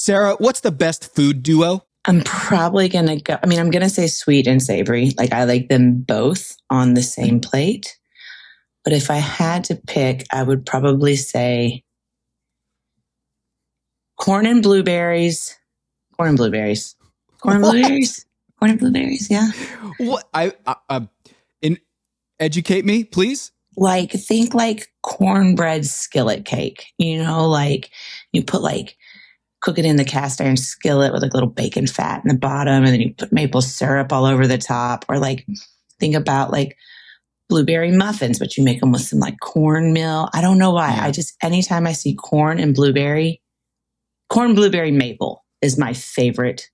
Sara, what's the best food duo? I'm probably going to go, I'm going to say sweet and savory. Like I like them both on the same plate. But if I had to pick, I would probably say corn and blueberries. Corn and blueberries. Corn and blueberries. Corn and blueberries. Yeah. What? Educate me, please. Like think like cornbread skillet cake. Like you put cook it in the cast iron skillet with like little bacon fat in the bottom, and then you put maple syrup all over the top. Or like think about like blueberry muffins, but you make them with some like cornmeal. I don't know why. Yeah. Anytime I see corn, blueberry maple is my favorite.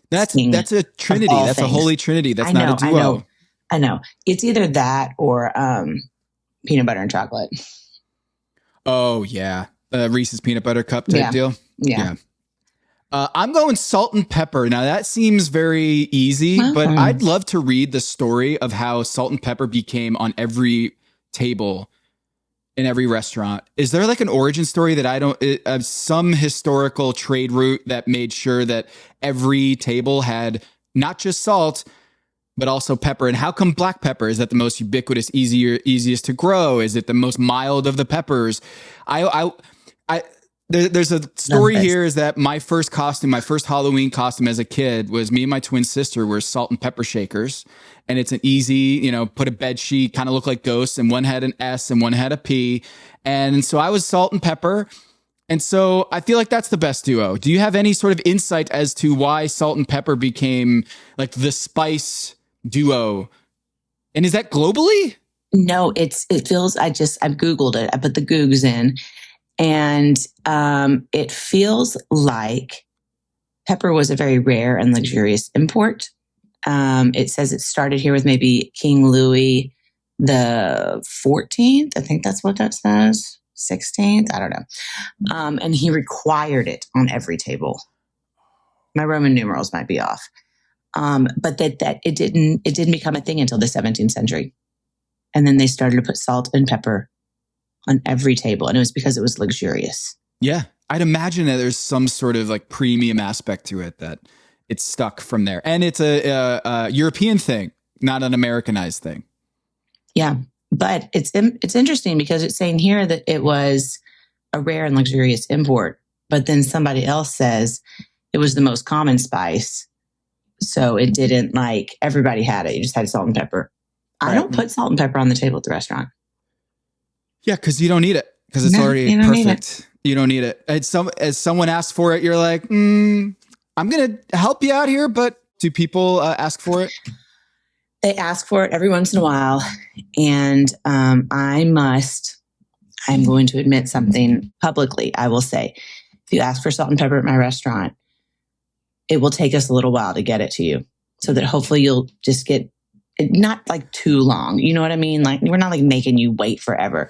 That's a trinity. That's a holy trinity. That's not a duo. I know. It's either that or peanut butter and chocolate. Oh, yeah. Reese's peanut butter cup type deal. Yeah. I'm going salt and pepper. Now, that seems very easy, but I'd love to read the story of how salt and pepper became on every table in every restaurant. Is there like an origin story that some historical trade route that made sure that every table had not just salt, but also pepper? And how come black pepper? Is that the most ubiquitous, easiest to grow? Is it the most mild of the peppers? There's a story here is that my first Halloween costume as a kid was me and my twin sister were salt and pepper shakers. And it's an easy, put a bed sheet, kind of look like ghosts, and one had an S and one had a P. And so I was salt and pepper. And so I feel like that's the best duo. Do you have any sort of insight as to why salt and pepper became like the spice duo? And is that globally? No, it feels, I've Googled it. I put the Googs in, and it feels like pepper was a very rare and luxurious import. It says it started here with maybe King Louis the 14th. I think that's what that says. 16th. I don't know. And he required it on every table. My Roman numerals might be off. But that it didn't become a thing until the 17th century. And then they started to put salt and pepper on every table. And it was because it was luxurious. Yeah. I'd imagine that there's some sort of like premium aspect to it that it's stuck from there. And it's a European thing, not an Americanized thing. Yeah. But it's interesting because it's saying here that it was a rare and luxurious import. But then somebody else says it was the most common spice. So it didn't everybody had it. You just had salt and pepper. Right. I don't put salt and pepper on the table at the restaurant. Yeah, because you don't need it. Because it's already perfect. You don't need it. As someone asks for it, you're like, I'm going to help you out here. But do people ask for it? They ask for it every once in a while. And I'm going to admit something publicly. I will say, if you ask for salt and pepper at my restaurant, it will take us a little while to get it to you, so that hopefully you'll just get it, not too long. You know what I mean? We're not making you wait forever,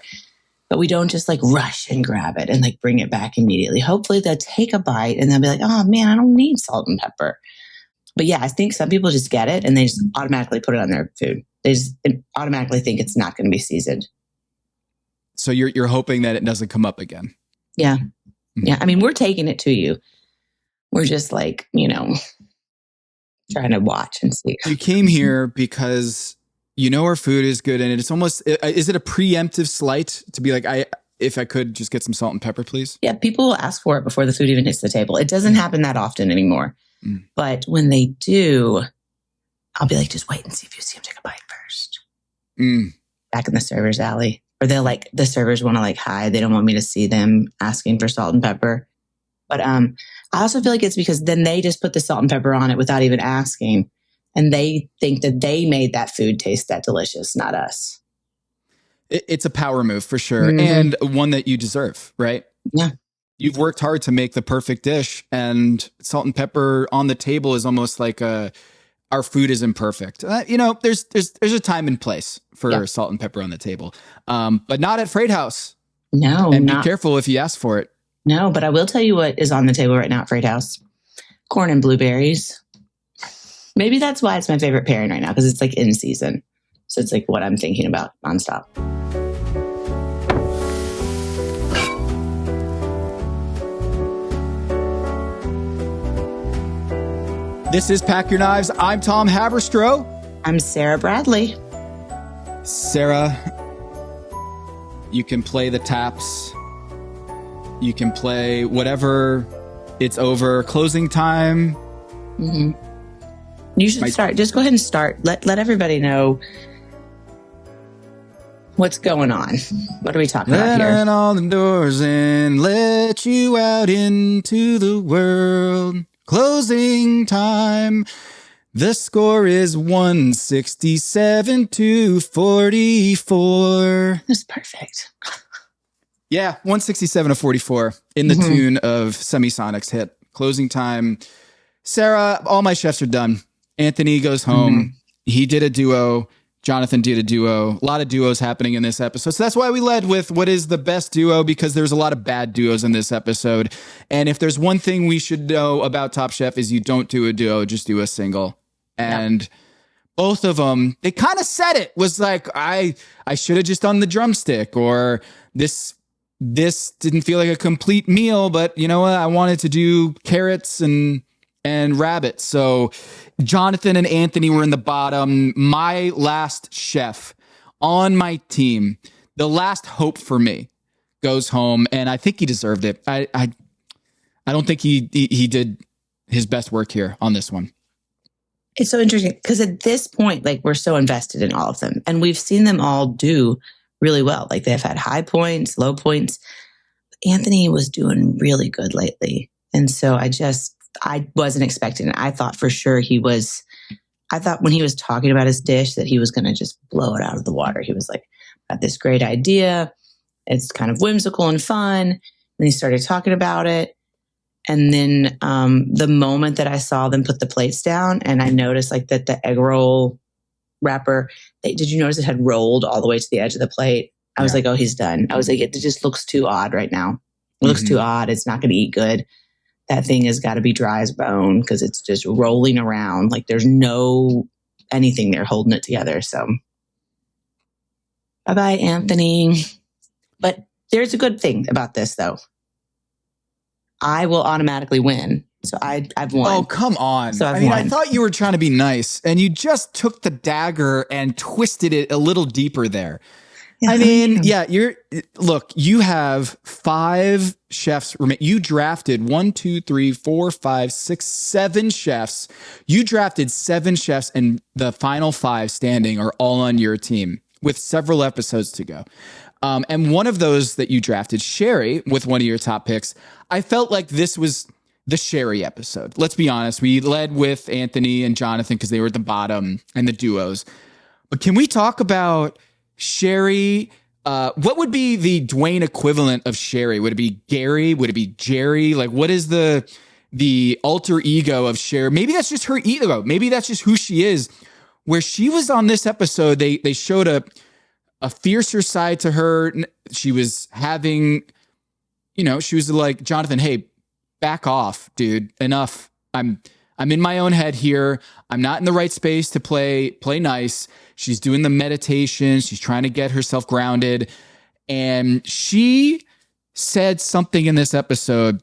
but we don't just rush and grab it and bring it back immediately. Hopefully they'll take a bite and they'll be like, oh man, I don't need salt and pepper. But yeah, I think some people just get it and they just automatically put it on their food. They just automatically think it's not going to be seasoned. So you're hoping that it doesn't come up again. Yeah. Mm-hmm. Yeah. I mean, we're taking it to you. We're just trying to watch and see. You came here because our food is good, and it's almost, is it a preemptive slight to be if I could just get some salt and pepper, please? Yeah, people will ask for it before the food even hits the table. It doesn't happen that often anymore. Mm. But when they do, I'll be like, just wait and see if you see them take a bite first. Mm. Back in the server's alley. Or they'll the servers want to hide. They don't want me to see them asking for salt and pepper. But I also feel like it's because then they just put the salt and pepper on it without even asking. And they think that they made that food taste that delicious, not us. It's a power move for sure. Mm-hmm. And one that you deserve, right? Yeah. You've worked hard to make the perfect dish, and salt and pepper on the table is almost like our food is imperfect. There's a time and place for salt and pepper on the table, but not at Freight House. No. And be careful if you ask for it. No, but I will tell you what is on the table right now at Freight House. Corn and blueberries. Maybe that's why it's my favorite pairing right now, because it's in season. So it's what I'm thinking about nonstop. This is Pack Your Knives. I'm Tom Haberstroh. I'm Sara Bradley. Sara, you can play the taps. You can play whatever. It's over. Closing time. Mm-hmm. You should start. Just go ahead and start. Let everybody know what's going on. What are we talking about here? Let all the doors in. Let you out into the world. Closing time. The score is 167 to 44. That's perfect. Yeah, 167 to 44 in the tune of Semisonic's hit. Closing time. Sara, all my chefs are done. Anthony goes home. He did a duo. Jonathan did a duo. A lot of duos happening in this episode. So that's why we led with what is the best duo, because there's a lot of bad duos in this episode. And if there's one thing we should know about Top Chef is you don't do a duo, just do a single. And both of them, they kind of said it. Was like, I should have just done the drumstick, or this didn't feel like a complete meal, but you know what? I wanted to do carrots and rabbit. So Jonathan and Anthony were in the bottom. My last chef on my team, the last hope for me, goes home, and I think he deserved it. I don't think he did his best work here on this one. It's so interesting because at this point, like, we're so invested in all of them, and we've seen them all do really well. Like, they've had high points, low points. Anthony was doing really good lately. And so I wasn't expecting it. I thought for sure I thought when he was talking about his dish that he was going to just blow it out of the water. He was like, got this great idea. It's kind of whimsical and fun. And he started talking about it. And then the moment that I saw them put the plates down, and I noticed like that the egg roll wrapper, did you notice it had rolled all the way to the edge of the plate? I was like, oh, he's done. I was like, it just looks too odd right now. It looks too odd. It's not going to eat good. That thing has got to be dry as bone because it's just rolling around. Like, there's no anything there holding it together. So bye-bye, Anthony. But there's a good thing about this, though. I will automatically win. So I've won. Oh, come on. So I thought you were trying to be nice, and you just took the dagger and twisted it a little deeper there. Yeah, you have 5 chefs. You drafted 1, 2, 3, 4, 5, 6, 7 chefs. You drafted 7 chefs, and the final 5 standing are all on your team with several episodes to go. And one of those that you drafted, Sherry, with one of your top picks, I felt like this was the Sherry episode. Let's be honest. We led with Anthony and Jonathan because they were at the bottom and the duos. But can we talk about Sherry? What would be the Dwayne equivalent of Sherry? Would it be Gary? Would it be Jerry? Like, what is the alter ego of Sherry? Maybe that's just her ego. Maybe that's just who she is. Where she was on this episode, they showed a fiercer side to her. She was having, she was like, Jonathan, hey, back off, dude. Enough. I'm in my own head here. I'm not in the right space to play nice. She's doing the meditation. She's trying to get herself grounded. And she said something in this episode.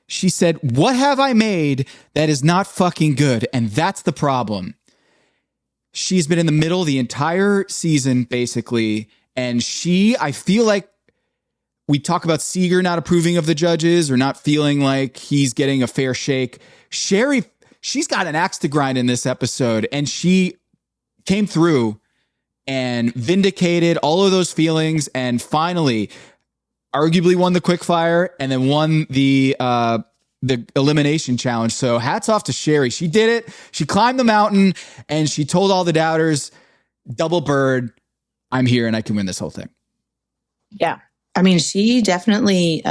She said, what have I made that is not fucking good? And that's the problem. She's been in the middle the entire season, basically. And I feel like we talk about Seeger not approving of the judges or not feeling like he's getting a fair shake. Sherry, she's got an axe to grind in this episode, and she came through and vindicated all of those feelings and finally arguably won the Quickfire and then won the elimination challenge. So hats off to Sherry. She did it. She climbed the mountain and she told all the doubters, double bird, I'm here and I can win this whole thing. Yeah. I mean, she definitely,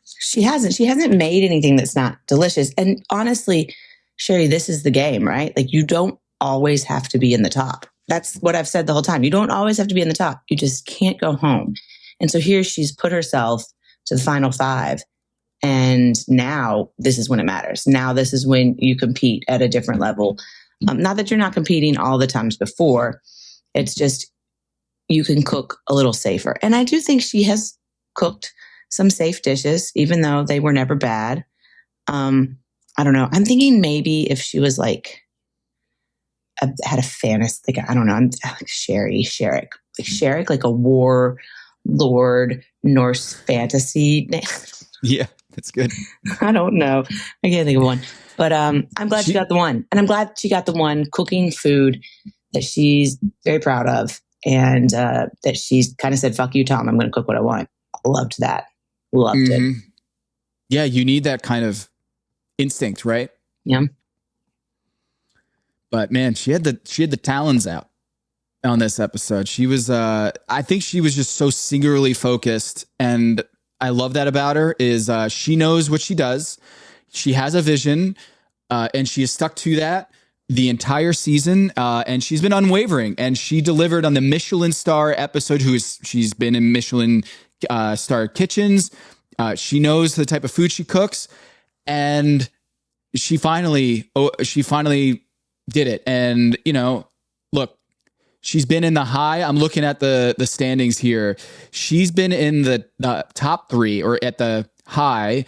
she hasn't made anything that's not delicious. And honestly, Sherry, this is the game, right? Like, you don't always have to be in the top. That's what I've said the whole time. You don't always have to be in the top. You just can't go home. And so here she's put herself to the final 5. And now this is when it matters. Now this is when you compete at a different level. Not that you're not competing all the times before. It's just you can cook a little safer. And I do think she has cooked some safe dishes, even though they were never bad. I don't know. I'm thinking maybe if she was like, had a fantasy, like, I don't know, I'm like Sherrick, like a war lord Norse fantasy name. Yeah, that's good. I don't know. I can't think of one. But I'm glad she got the one. And I'm glad she got the one cooking food that she's very proud of. And that she's kind of said, fuck you, Tom, I'm going to cook what I want. Loved that. Loved it. Yeah, you need that kind of instinct, right? Yeah. But man, she had the talons out on this episode. She was I think she was just so singularly focused, and I love that about her is she knows what she does. She has a vision, and she is stuck to that the entire season, and she's been unwavering, and she delivered on the Michelin star episode. She's been in Michelin star kitchens. She knows the type of food she cooks, and she finally did it. And, you know, look, she's been in the high. I'm looking at the standings here. She's been in the top 3 or at the high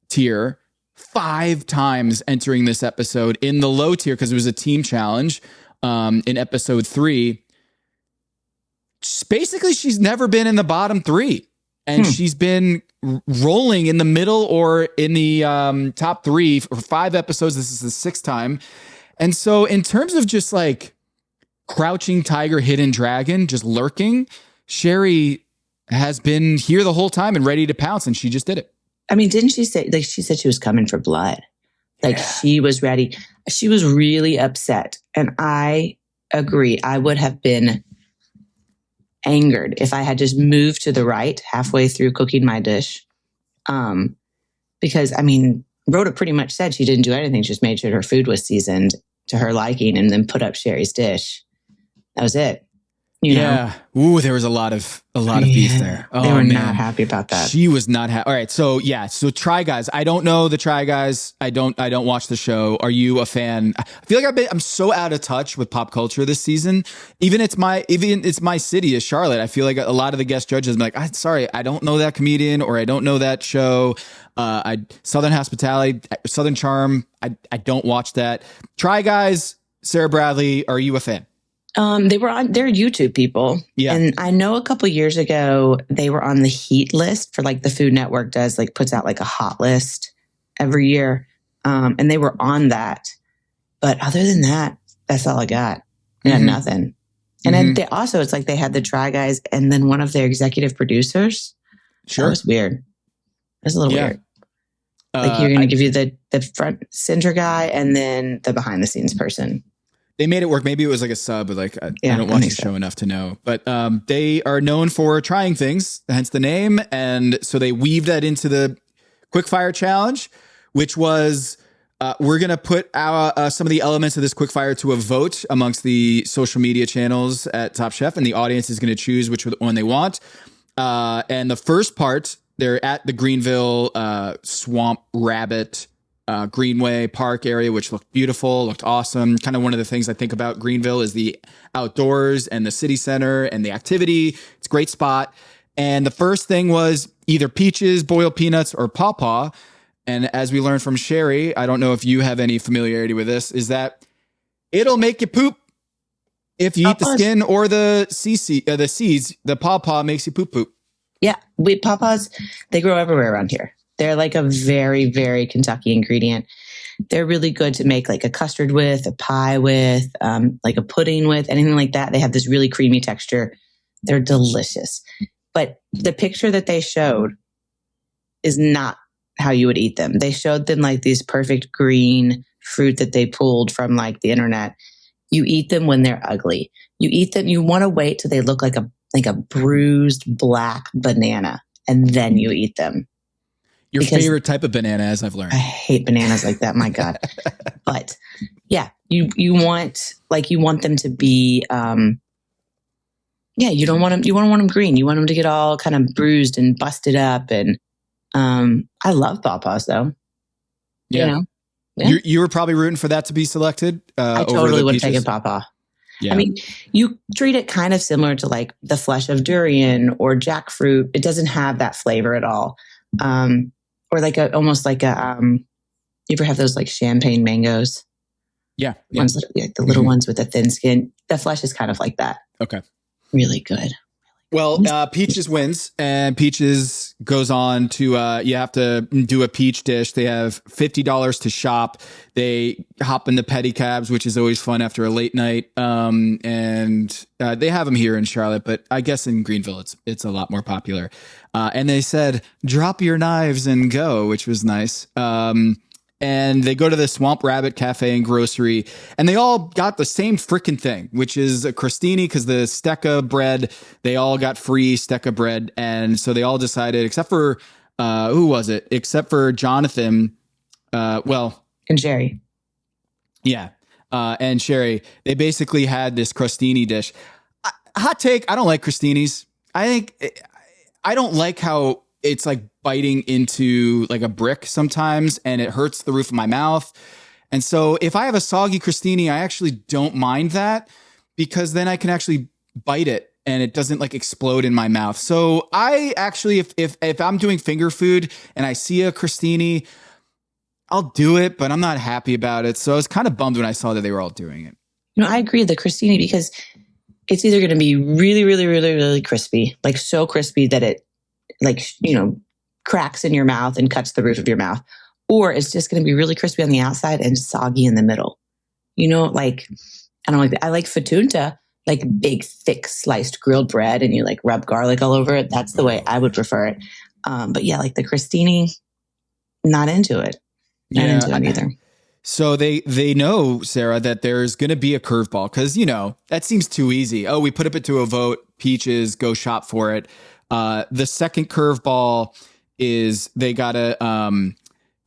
tier 5 times entering this episode. In the low tier, because it was a team challenge in episode 3. Basically, she's never been in the bottom 3. And she's been rolling in the middle or in the top 3 for 5 episodes. This is the 6th time. And so in terms of just like crouching tiger, hidden dragon, just lurking, Sherry has been here the whole time and ready to pounce. And she just did it. I mean, didn't she say, like, she said she was coming for blood. Like, she was ready. She was really upset. And I agree. I would have been angered if I had just moved to the right halfway through cooking my dish. Because, I mean, Rhoda pretty much said she didn't do anything. She just made sure her food was seasoned to her liking and then put up Sherry's dish. That was it. You know? Ooh, there was a lot of beef there. They were not happy about that. She was not happy. All right. So So Try Guys. I don't know the Try Guys. I don't watch the show. Are you a fan? I feel like I'm so out of touch with pop culture this season. Even it's my city is Charlotte. I feel like a lot of the guest judges are like, sorry, I don't know that comedian or I don't know that show. Southern Hospitality, Southern Charm. I don't watch that. Try Guys. Sarah Bradley. Are you a fan? They're YouTube people. Yeah. And I know a couple years ago, they were on the heat list for like the Food Network does, like puts out like a hot list every year. And they were on that. But other than that, that's all I got. I got nothing. And then they also, it's like they had the Try Guys and then one of their executive producers. Sure. That was weird. It was a little weird. Like you're going to give you the front center guy and then the behind the scenes person. They made it work. Maybe it was like a sub, but like I don't watch the show enough to know. But they are known for trying things, hence the name. And so they weaved that into the Quickfire challenge, which was we're going to put some of the elements of this Quickfire to a vote amongst the social media channels at Top Chef, and the audience is going to choose which one they want. And the first part, they're at the Greenville Swamp Rabbit Greenway Park area, which looked beautiful, looked awesome. Kind of one of the things I think about Greenville is the outdoors and the city center and the activity. It's a great spot. And the first thing was either peaches, boiled peanuts, or pawpaw. And as we learned from Sherry, I don't know if you have any familiarity with this, is that it'll make you poop if you eat the skin or the seeds. The pawpaw makes you poop. Yeah, pawpaws, they grow everywhere around here. They're like a very, very Kentucky ingredient. They're really good to make like a custard with, a pie with, like a pudding with, anything like that. They have this really creamy texture. They're delicious. But the picture that they showed is not how you would eat them. They showed them like these perfect green fruit that they pulled from like the internet. You eat them when they're ugly. You eat them, you want to wait till they look like a bruised black banana, and then you eat them. Your favorite type of banana, as I've learned. I hate bananas like that. My God. But yeah, you want them to be, you don't want them, you want them green. You want them to get all kind of bruised and busted up. And, I love pawpaws though. Yeah. You know? Yeah. You were probably rooting for that to be selected. I totally would have taken pawpaw. Yeah. I mean, you treat it kind of similar to like the flesh of durian or jackfruit. It doesn't have that flavor at all. or like almost like you ever have those like champagne mangoes? Yeah. Ones that are like the little ones with the thin skin. The flesh is kind of like that. Okay. Really good. Well, Peaches wins, and Peaches goes on to, you have to do a peach dish. They have $50 to shop. They hop in the pedicabs, which is always fun after a late night. And they have them here in Charlotte, but I guess in Greenville, it's a lot more popular. And they said, drop your knives and go, which was nice. And they go to the Swamp Rabbit Cafe and Grocery, and they all got the same freaking thing, which is a crostini, because the stecca bread, they all got free stecca bread. And so they all decided, except for, who was it? Except for Jonathan, and Jerry. Yeah. And Sherry, they basically had this crostini dish. Hot take, I don't like crostinis. I don't like how it's like biting into like a brick sometimes, and it hurts the roof of my mouth. And so if I have a soggy crostini, I actually don't mind that, because then I can actually bite it and it doesn't like explode in my mouth. So I actually, if I'm doing finger food and I see a crostini, I'll do it, but I'm not happy about it. So I was kind of bummed when I saw that they were all doing it. I agree with the crostini, because it's either going to be really, really, really, really crispy, like so crispy that it like, cracks in your mouth and cuts the roof of your mouth, or it's just going to be really crispy on the outside and soggy in the middle. Like, I don't like that. I like fatunta, like big, thick sliced grilled bread, and you like rub garlic all over it. That's the way I would prefer it. But yeah, like the crostini, not into it. Not into it either. So they know, Sarah, that there's going to be a curveball, because, that seems too easy. Oh, we put it to a vote. Peaches, go shop for it. The second curveball is they gotta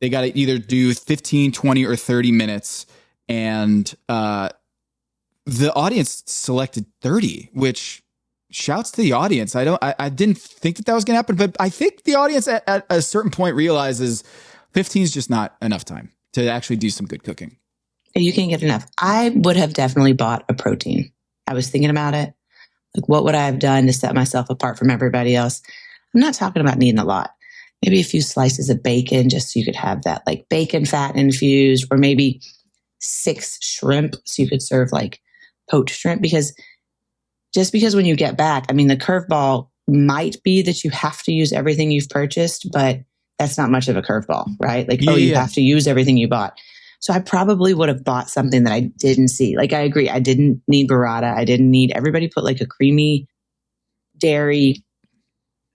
either do 15, 20, or 30 minutes. And the audience selected 30, which shouts to the audience. I didn't think that was going to happen, but I think the audience at a certain point realizes 15 is just not enough time to actually do some good cooking. You can't get enough. I would have definitely bought a protein. I was thinking about it. Like, what would I have done to set myself apart from everybody else? I'm not talking about needing a lot. Maybe a few slices of bacon, just so you could have that like bacon fat infused, or maybe 6 shrimp, so you could serve like poached shrimp. Because when you get back, I mean, the curveball might be that you have to use everything you've purchased, but that's not much of a curveball, right? Like, you have to use everything you bought. So I probably would have bought something that I didn't see. Like, I agree. I didn't need burrata. Everybody put like a creamy dairy.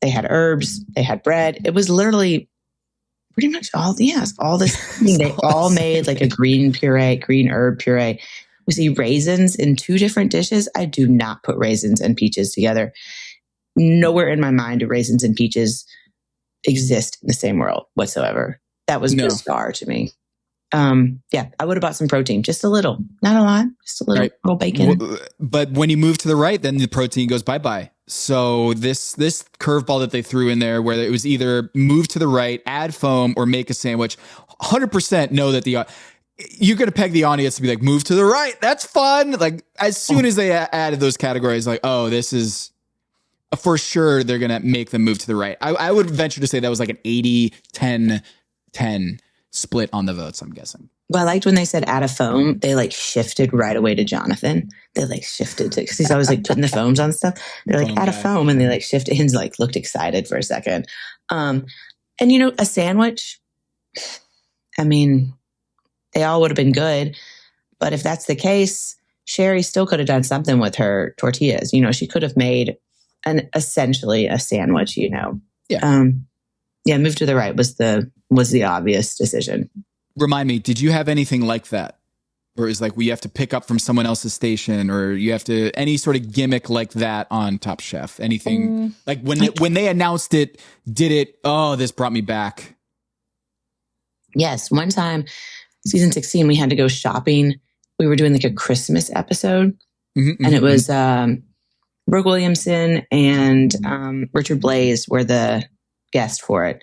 They had herbs. They had bread. It was literally pretty much all this. They all made like a green herb puree. We see raisins in 2 different dishes. I do not put raisins and peaches together. Nowhere in my mind do raisins and peaches exist in the same world whatsoever. That was bizarre to me. I would have bought some protein, just a little, not a lot, just a little, right. Little bacon. But when you move to the right, then the protein goes bye-bye. So this curveball that they threw in there, where it was either move to the right, add foam, or make a sandwich, 100% know that you're going to peg the audience to be like, move to the right. That's fun. Like, as soon as they added those categories, like, oh, this is for sure, they're going to make them move to the right. I would venture to say that was like an 80-10-10 split on the votes, I'm guessing. Well, I liked when they said add a foam, they like shifted right away to Jonathan. They like shifted to, because he's always like putting the foams on stuff. They're like, add a foam, and they like shifted and like looked excited for a second. And a sandwich, I mean, they all would have been good. But if that's the case, Sherry still could have done something with her tortillas. She could have made essentially a sandwich, Yeah. Move to the right was the obvious decision. Remind me, did you have anything like that? Or is like we have to pick up from someone else's station, or you have to any sort of gimmick like that on Top Chef? Anything like when they announced it, did it? Oh, this brought me back. Yes, one time, season 16, we had to go shopping. We were doing like a Christmas episode, and it was Brooke Williamson and Richard Blaze were the guest for it.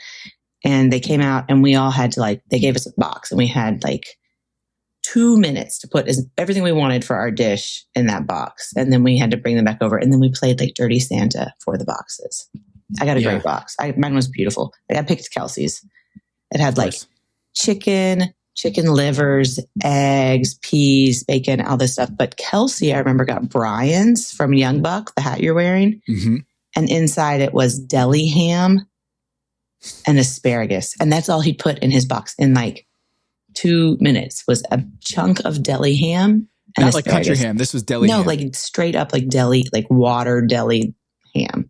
And they came out, and we all had to they gave us a box, and we had 2 minutes to put everything we wanted for our dish in that box. And then we had to bring them back over. And then we played Dirty Santa for the boxes. I got a great box. Mine was beautiful. I picked Kelsey's. It had like chicken livers, eggs, peas, bacon, all this stuff. But Kelsey, I remember, got Brian's from Young Buck, the hat you're wearing. Mm-hmm. And inside it was deli ham and asparagus. And that's all he put in his box in like 2 minutes was a chunk of deli ham. And not like country ham. This was deli ham. No, like straight up like deli, like water deli ham.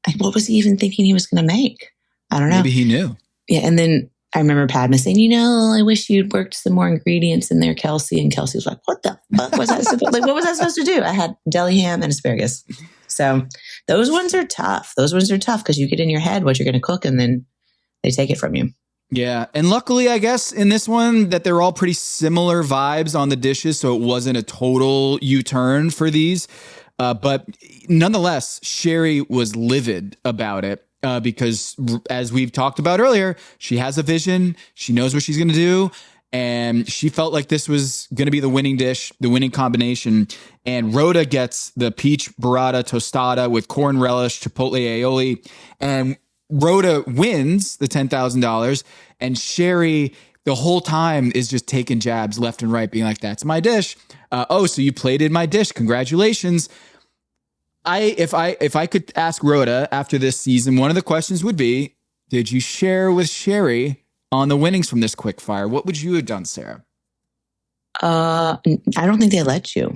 And what was he even thinking he was going to make? I don't know. Maybe he knew. Yeah. And then I remember Padma saying, I wish you'd worked some more ingredients in there, Kelsey. And Kelsey was like, what the fuck was that what was I supposed to do? I had deli ham and asparagus. So those ones are tough. Because you get in your head what you're going to cook and then they take it from you. Yeah. And luckily, I guess in this one that they're all pretty similar vibes on the dishes. So it wasn't a total U-turn for these. But nonetheless, Sherry was livid about it because as we've talked about earlier, she has a vision. She knows what she's going to do. And she felt like this was going to be the winning dish, the winning combination. And Rhoda gets the peach burrata tostada with corn relish, chipotle aioli. And Rhoda wins the $10,000. And Sherry, the whole time, is just taking jabs left and right, being like, that's my dish. So you plated my dish. Congratulations. If I could ask Rhoda after this season, one of the questions would be, did you share with Sherry on the winnings from this Quickfire? What would you have done, Sarah? I don't think they let you.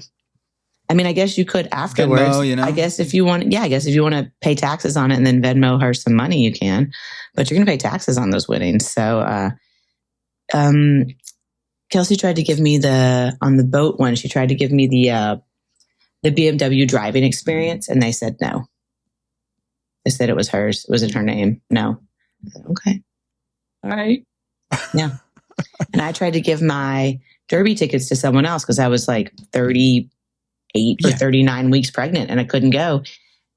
I mean, I guess you could afterwards. Venmo, I guess if you want to pay taxes on it and then Venmo her some money, you can. But you're going to pay taxes on those winnings. So, Kelsey tried to give me on the boat one. She tried to give me the BMW driving experience, and they said no. They said it was hers. It was in her name. No. I said, okay. All right. Yeah. And I tried to give my Derby tickets to someone else because I was like 38 or 39 weeks pregnant and I couldn't go.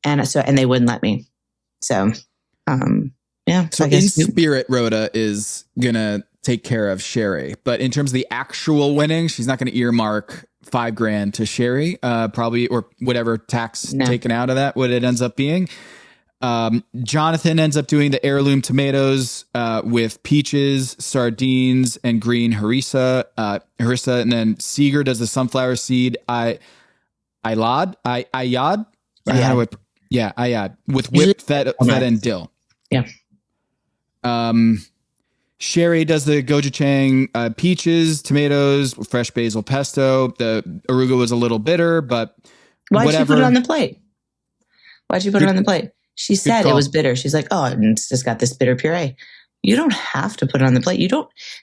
And they wouldn't let me. So, yeah. So in spirit, Rhoda is going to take care of Sherry. But in terms of the actual winning, she's not going to earmark $5,000 to Sherry, probably, or whatever tax taken out of that, what it ends up being. Jonathan ends up doing the heirloom tomatoes with peaches, sardines, and green harissa. And then Seeger does the sunflower seed. Ayad with whipped feta and dill. Yeah. Sherry does the gochujang, peaches, tomatoes, fresh basil pesto. The arugula was a little bitter, but why'd she put it on the plate? She said it was bitter. She's like, oh, it's just got this bitter puree. You don't have to put it on the plate.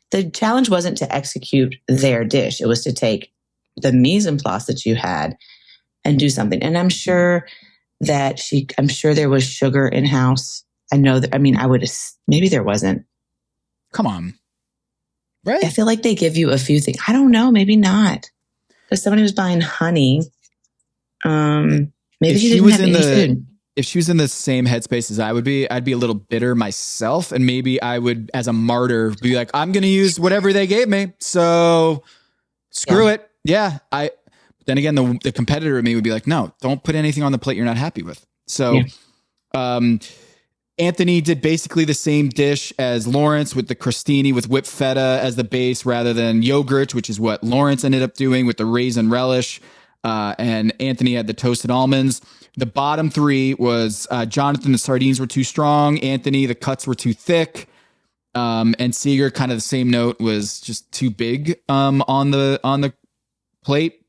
The challenge wasn't to execute their dish. It was to take the mise en place that you had and do something. And I'm sure there was sugar in house. I know that, maybe there wasn't. Come on. Right? I feel like they give you a few things. I don't know. Maybe not. Because somebody was buying honey. Maybe she didn't have any food. If she was in the same headspace as I would be, I'd be a little bitter myself. And maybe I would, as a martyr, be like, I'm going to use whatever they gave me. So screw it. Yeah. Then again, the competitor in me would be like, no, don't put anything on the plate you're not happy with. So, Anthony did basically the same dish as Lawrence with the crostini with whipped feta as the base rather than yogurt, which is what Lawrence ended up doing with the raisin relish. And Anthony had the toasted almonds. The bottom three was Jonathan, the sardines were too strong. Anthony, the cuts were too thick. And Seeger, kind of the same note, was just too big on the plate.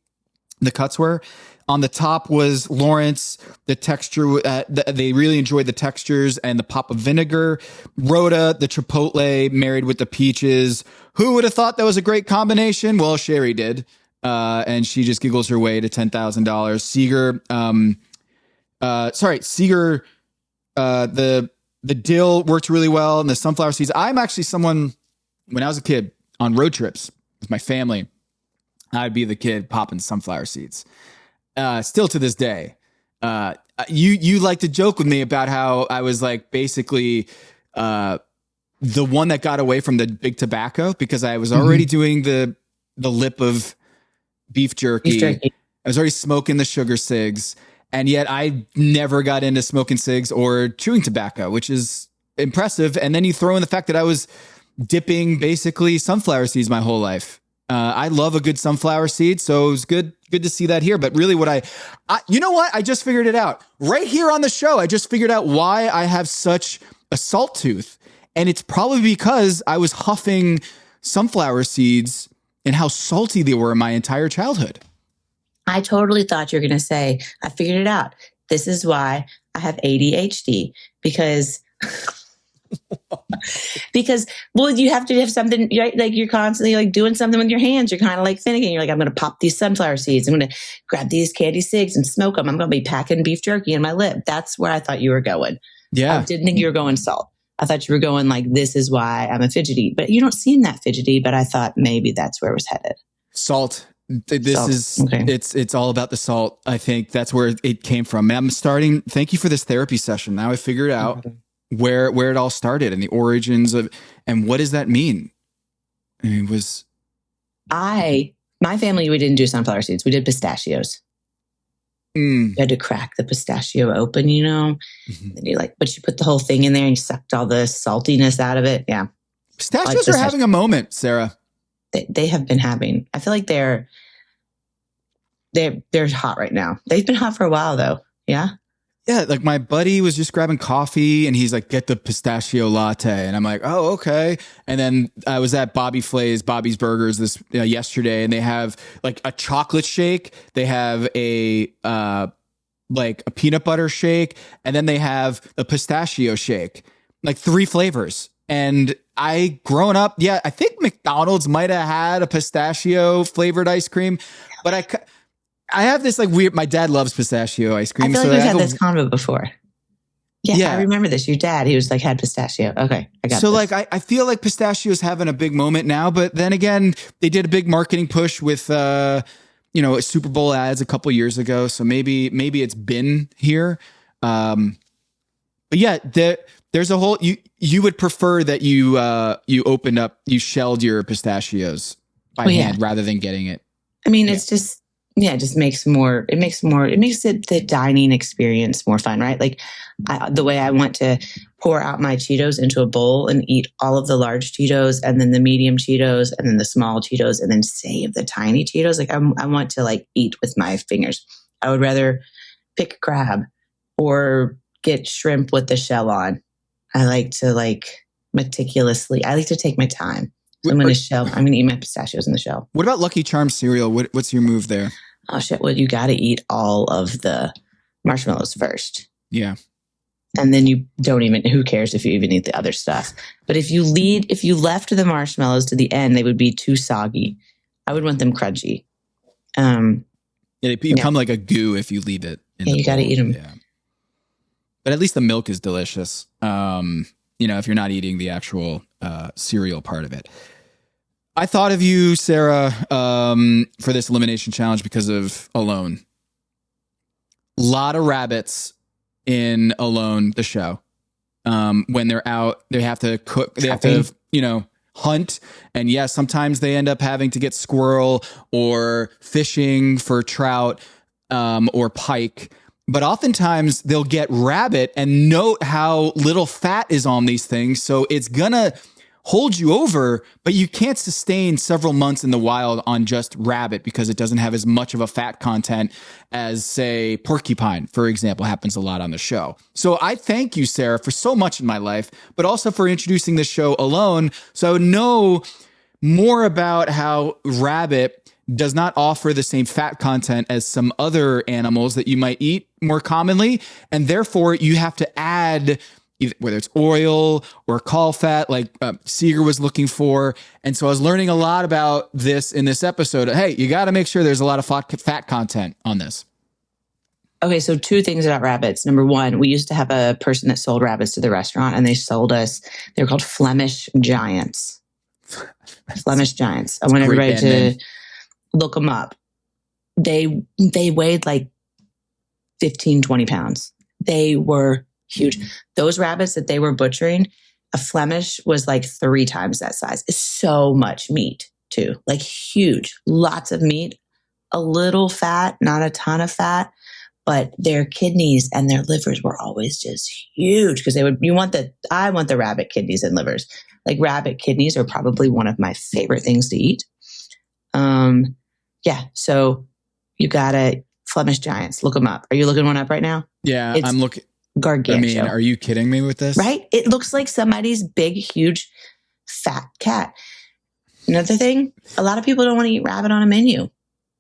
The cuts were. On the top was Lawrence. The texture, they really enjoyed the textures and the pop of vinegar. Rhoda, the chipotle married with the peaches. Who would have thought that was a great combination? Well, Sherry did. And she just giggles her way to $10,000. Seeger, the dill worked really well, and the sunflower seeds. I'm actually someone, when I was a kid on road trips with my family, I'd be the kid popping sunflower seeds. Still to this day, you like to joke with me about how I was like basically the one that got away from the big tobacco because I was already doing the lip of beef jerky. I was already smoking the sugar cigs, and yet I never got into smoking cigs or chewing tobacco, which is impressive. And then you throw in the fact that I was dipping basically sunflower seeds my whole life. I love a good sunflower seed, so it was good to see that here. But really, you know what? I just figured it out right here on the show. I just figured out why I have such a salt tooth, and it's probably because I was huffing sunflower seeds and how salty they were my entire childhood. I totally thought you were going to say, I figured it out. This is why I have ADHD, because well, you have to have something, right? Like you're constantly like doing something with your hands. You're kind of like thinking, you're like, I'm going to pop these sunflower seeds. I'm going to grab these candy cigs and smoke them. I'm going to be packing beef jerky in my lip. That's where I thought you were going. Yeah. I didn't think you were going salt. I thought you were going like, this is why I'm a fidgety, but you don't seem that fidgety, but I thought maybe that's where it was headed. Salt. It's all about the salt. I think that's where it came from. Thank you for this therapy session. Now I figured out where it all started and the origins of, and what does that mean? I mean, my family, we didn't do sunflower seeds. We did pistachios. You had to crack the pistachio open, and but you put the whole thing in there and you sucked all the saltiness out of it. Yeah. Pistachios are having a moment, Sarah. They have been having, I feel like they're hot right now. They've been hot for a while though. Yeah. Yeah. Like my buddy was just grabbing coffee and he's like, get the pistachio latte. And I'm like, oh, okay. And then I was at Bobby's Burgers yesterday, and they have like a chocolate shake. They have a peanut butter shake. And then they have a pistachio shake, like 3 flavors. And growing up, I think McDonald's might have had a pistachio flavored ice cream, but I have this like weird, my dad loves pistachio ice cream. I feel like we've had this convo before. Yeah, I remember this. Your dad, he was like, had pistachio. Okay, I got so this. like, I feel like pistachio's having a big moment now, but then again, they did a big marketing push with, Super Bowl ads a couple years ago. So maybe it's been here. But yeah, there's a whole, you would prefer that you shelled your pistachios by hand rather than getting it. I mean, it's just, it just makes it the dining experience more fun, right? Like the way I want to pour out my Cheetos into a bowl and eat all of the large Cheetos and then the medium Cheetos and then the small Cheetos and then save the tiny Cheetos. Like I want to like eat with my fingers. I would rather pick crab or get shrimp with the shell on. I like to meticulously, I like to take my time. So I'm going to eat my pistachios in the shell. What about Lucky Charms cereal? What's your move there? Oh shit. Well, you got to eat all of the marshmallows first. Yeah. And then who cares if you even eat the other stuff? But if you left the marshmallows to the end, they would be too soggy. I would want them crunchy. They become like a goo if you leave it. You got to eat them. Yeah. But at least the milk is delicious. If you're not eating the actual cereal part of it. I thought of you, Sarah, for this elimination challenge because of Alone. A lot of rabbits in Alone, the show. When they're out, they have to cook. They have to, hunt. And yes, sometimes they end up having to get squirrel or fishing for trout or pike. But oftentimes they'll get rabbit, and note how little fat is on these things. So it's going to hold you over, but you can't sustain several months in the wild on just rabbit because it doesn't have as much of a fat content as, say, porcupine, for example, happens a lot on the show. So I thank you, Sarah, for so much in my life, but also for introducing this show Alone. So I would know more about how rabbit does not offer the same fat content as some other animals that you might eat more commonly. And therefore you have to add whether it's oil or caul fat, like Seeger was looking for. And so I was learning a lot about this in this episode. Hey, you got to make sure there's a lot of fat content on this. Okay, so 2 things about rabbits. Number 1, we used to have a person that sold rabbits to the restaurant, and they sold us, they were called Flemish Giants. Flemish Giants. I want everybody to look them up. They weighed like 15, 20 pounds. They were huge. Those rabbits that they were butchering, a Flemish was like 3 times that size. It's so much meat too, like huge, lots of meat, a little fat, not a ton of fat, but their kidneys and their livers were always just huge because I want the rabbit kidneys and livers. Like rabbit kidneys are probably one of my favorite things to eat. Yeah. So you gotta Flemish Giants, look them up. Are you looking one up right now? Yeah, I'm looking. Gargantuan. I mean, are you kidding me with this? Right? It looks like somebody's big, huge, fat cat. Another thing, a lot of people don't want to eat rabbit on a menu.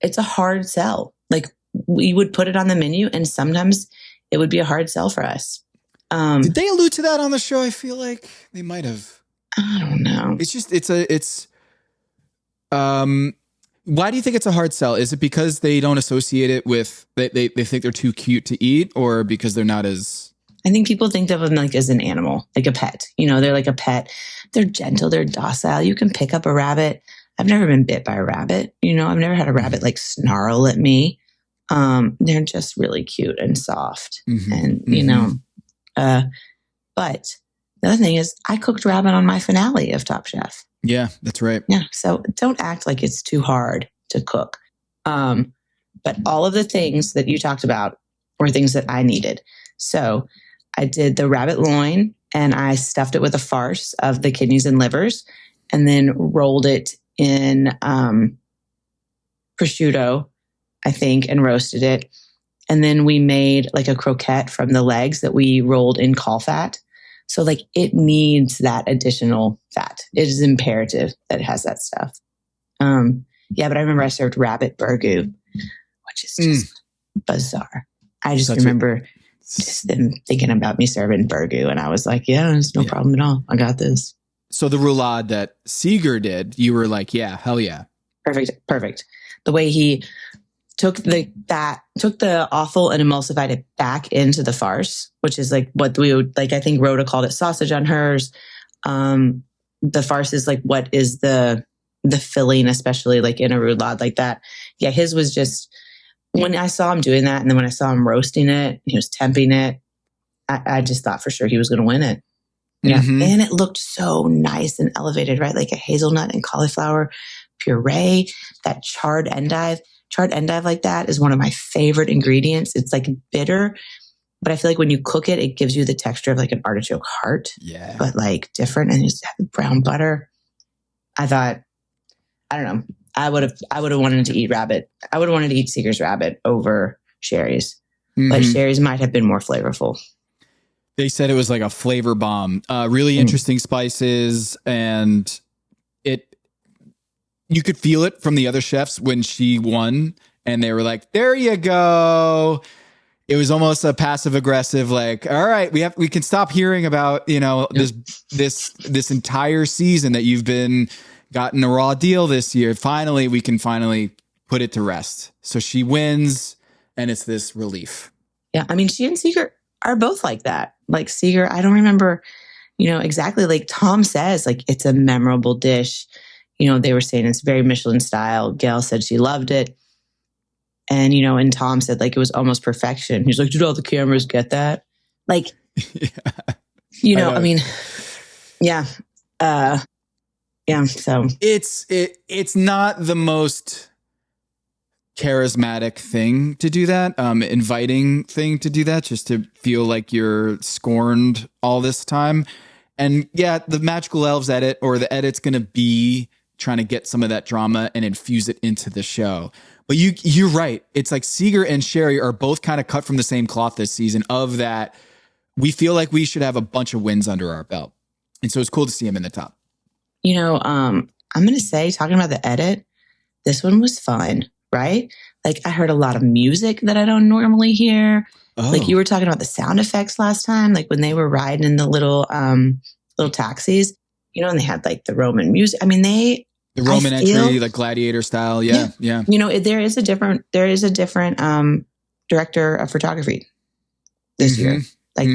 It's a hard sell. Like we would put it on the menu and sometimes it would be a hard sell for us. Did they allude to that on the show? I feel like they might have. I don't know. Why do you think it's a hard sell? Is it because they don't associate it with, they think they're too cute to eat, or because they're not as... I think people think of them like as an animal, like a pet. You know, they're like a pet. They're gentle. They're docile. You can pick up a rabbit. I've never been bit by a rabbit. You know, I've never had a rabbit like snarl at me. They're just really cute and soft. Mm-hmm. And, you know, but the other thing is I cooked rabbit on my finale of Top Chef. Yeah, that's right. Yeah. So don't act like it's too hard to cook. But all of the things that you talked about were things that I needed. So I did the rabbit loin and I stuffed it with a farce of the kidneys and livers and then rolled it in prosciutto, I think, and roasted it. And then we made like a croquette from the legs that we rolled in caul fat. So like it needs that additional fat. It is imperative that it has that stuff. Yeah, but I remember I served rabbit burgoo, which is just bizarre. I just remember just them thinking about me serving burgoo. And I was like, yeah, it's no problem at all. I got this. So the roulade that Seeger did, you were like, yeah, hell yeah. Perfect. The way he took the offal and emulsified it back into the farce, which is like what we would like. I think Rhoda called it sausage on hers. The farce is like what is the filling, especially like in a roulade like that. Yeah, his was just when I saw him doing that, and then when I saw him roasting it, he was temping it. I just thought for sure he was going to win it. Yeah, and it looked so nice and elevated, right? Like a hazelnut and cauliflower puree, that charred endive. Charred endive like that is one of my favorite ingredients. It's like bitter, but I feel like when you cook it, it gives you the texture of like an artichoke heart. Yeah. But like different, and just have the brown butter. I thought, I don't know. I would have wanted to eat rabbit. I would have wanted to eat Seeger's rabbit over Sherry's, but Sherry's might have been more flavorful. They said it was like a flavor bomb. Really interesting spices, and you could feel it from the other chefs when she won, and they were like, there you go. It was almost a passive aggressive, like, all right, we can stop hearing about, you know, this entire season that you've gotten a raw deal this year. Finally, we can put it to rest. So she wins, and it's this relief. Yeah. I mean, she and Seeger are both like that. Like Seeger, I don't remember, you know, exactly, like Tom says, like it's a memorable dish. You know, they were saying it's very Michelin style. Gail said she loved it. And, you know, and Tom said like it was almost perfection. He's like, did all the cameras get that? Like, you know, I mean, yeah. Yeah. So it's not the most charismatic thing to do that, inviting thing to do that, just to feel like you're scorned all this time. And yeah, the Magical Elves edit, or the edit's going to be trying to get some of that drama and infuse it into the show. But you're right. It's like Seeger and Sherry are both kind of cut from the same cloth this season, of that we feel like we should have a bunch of wins under our belt. And so it's cool to see him in the top. You know, I'm going to say, talking about the edit, this one was fun, right? Like I heard a lot of music that I don't normally hear. Oh. Like you were talking about the sound effects last time, like when they were riding in the little taxis, you know, and they had like the Roman music. I mean, the Roman entry, like gladiator style. Yeah. You know, there is a different director of photography this year. Like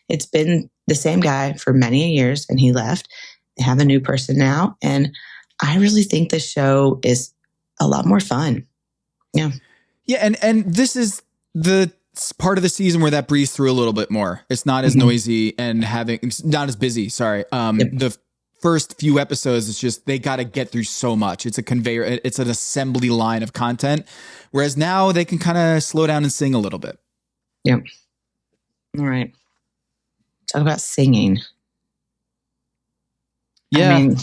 it's been the same guy for many years, and he left. They have a new person now, and I really think the show is a lot more fun. Yeah. Yeah. And this is the part of the season where that breathes through a little bit more. It's not as noisy and it's not as busy. Sorry. The first few episodes, it's just they got to get through so much. It's a conveyor. It's an assembly line of content. Whereas now they can kind of slow down and sing a little bit. Yep. All right. Talk about singing. Yeah. I mean,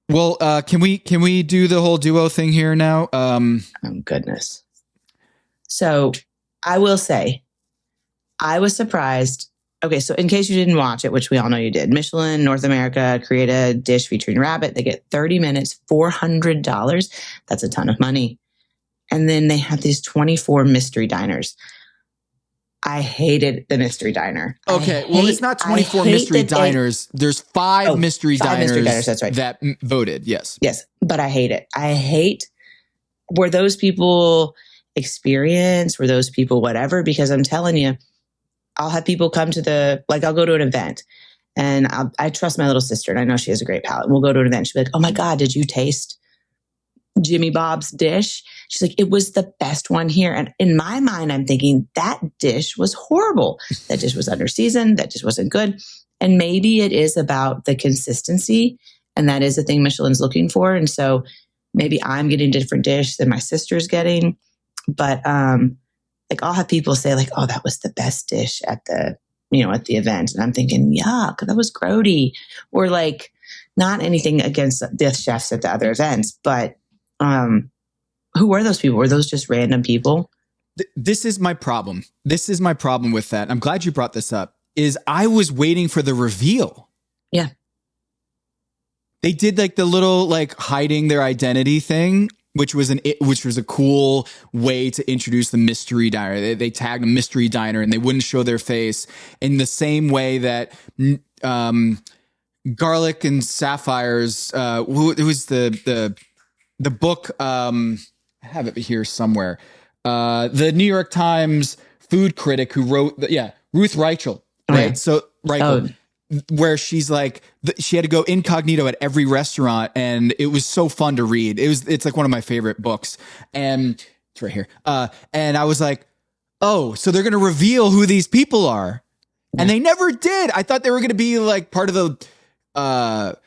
well, can we do the whole duo thing here now? Oh goodness. So I will say, I was surprised. Okay, so in case you didn't watch it, which we all know you did, Michelin North America create a dish featuring rabbit. They get 30 minutes, $400. That's a ton of money. And then they have these 24 mystery diners. I hated the mystery diner. Okay, well, it's not 24 mystery diners. There's five mystery diners. That's right. That voted, yes. Yes, but I hate it. I hate, were those people experienced? Were those people whatever? Because I'm telling you, I'll have people come to I'll go to an event and I trust my little sister and I know she has a great palate. We'll go to an event. She'll be like, oh my God, did you taste Jimmy Bob's dish? She's like, it was the best one here. And in my mind, I'm thinking that dish was horrible. That dish was under seasoned. That just wasn't good. And maybe it is about the consistency. And that is the thing Michelin's looking for. And so maybe I'm getting a different dish than my sister's getting. But I'll have people say like, oh, that was the best dish at the event. And I'm thinking, yuck, that was grody. Or like, not anything against the chefs at the other events, but who were those people? Were those just random people? This is my problem. This is my problem with that. I'm glad you brought this up. Is I was waiting for the reveal. Yeah. They did like the little like hiding their identity thing, which was a cool way to introduce the mystery diner. They tagged a mystery diner and they wouldn't show their face in the same way that Garlic and Sapphires. It was the book. I have it here somewhere. The New York Times food critic who wrote, Ruth Reichel. Right. So Reichel, where she's like, she had to go incognito at every restaurant, and it was so fun to read. It's like one of my favorite books, and it's right here. And I was like, oh, so they're going to reveal who these people are, and they never did. I thought they were going to be like part of the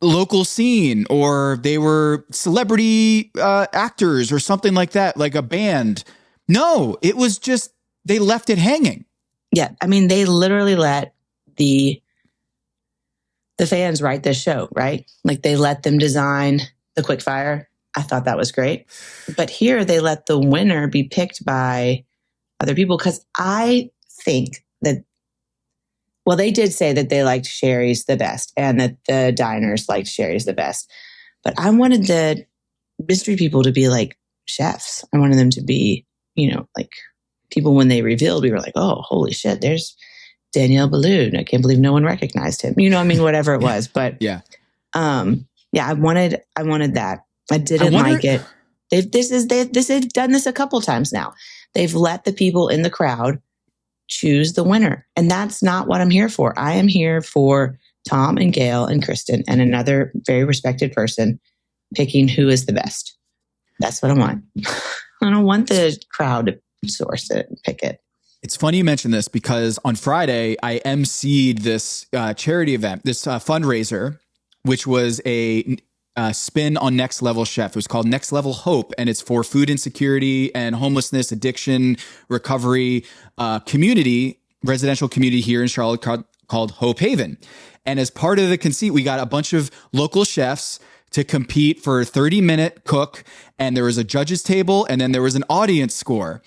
local scene, or they were celebrity actors or something like that, like a band. No, it was just, they left it hanging. Yeah. I mean, they literally let the fans write this show, right? Like they let them design the Quickfire. I thought that was great. But here they let the winner be picked by other people, because I think that, well, they did say that they liked Sherry's the best and that the diners liked Sherry's the best. But I wanted the mystery people to be like chefs. I wanted them to be, like people when they revealed, we were like, oh, holy shit, there's Danielle Balloon. I can't believe no one recognized him. Whatever it was. But I wanted that. I didn't like it. They've done this a couple times now. They've let the people in the crowd choose the winner. And that's not what I'm here for. I am here for Tom and Gail and Kristen and another very respected person picking who is the best. That's what I want. I don't want the crowd to source it and pick it. It's funny you mentioned this, because on Friday, I emceed this charity event, this fundraiser, which was a spin on Next Level Chef. It was called Next Level Hope, and it's for food insecurity and homelessness, addiction, recovery residential community here in Charlotte called Hope Haven. And as part of the conceit, we got a bunch of local chefs to compete for a 30-minute cook, and there was a judges table, and then there was an audience score.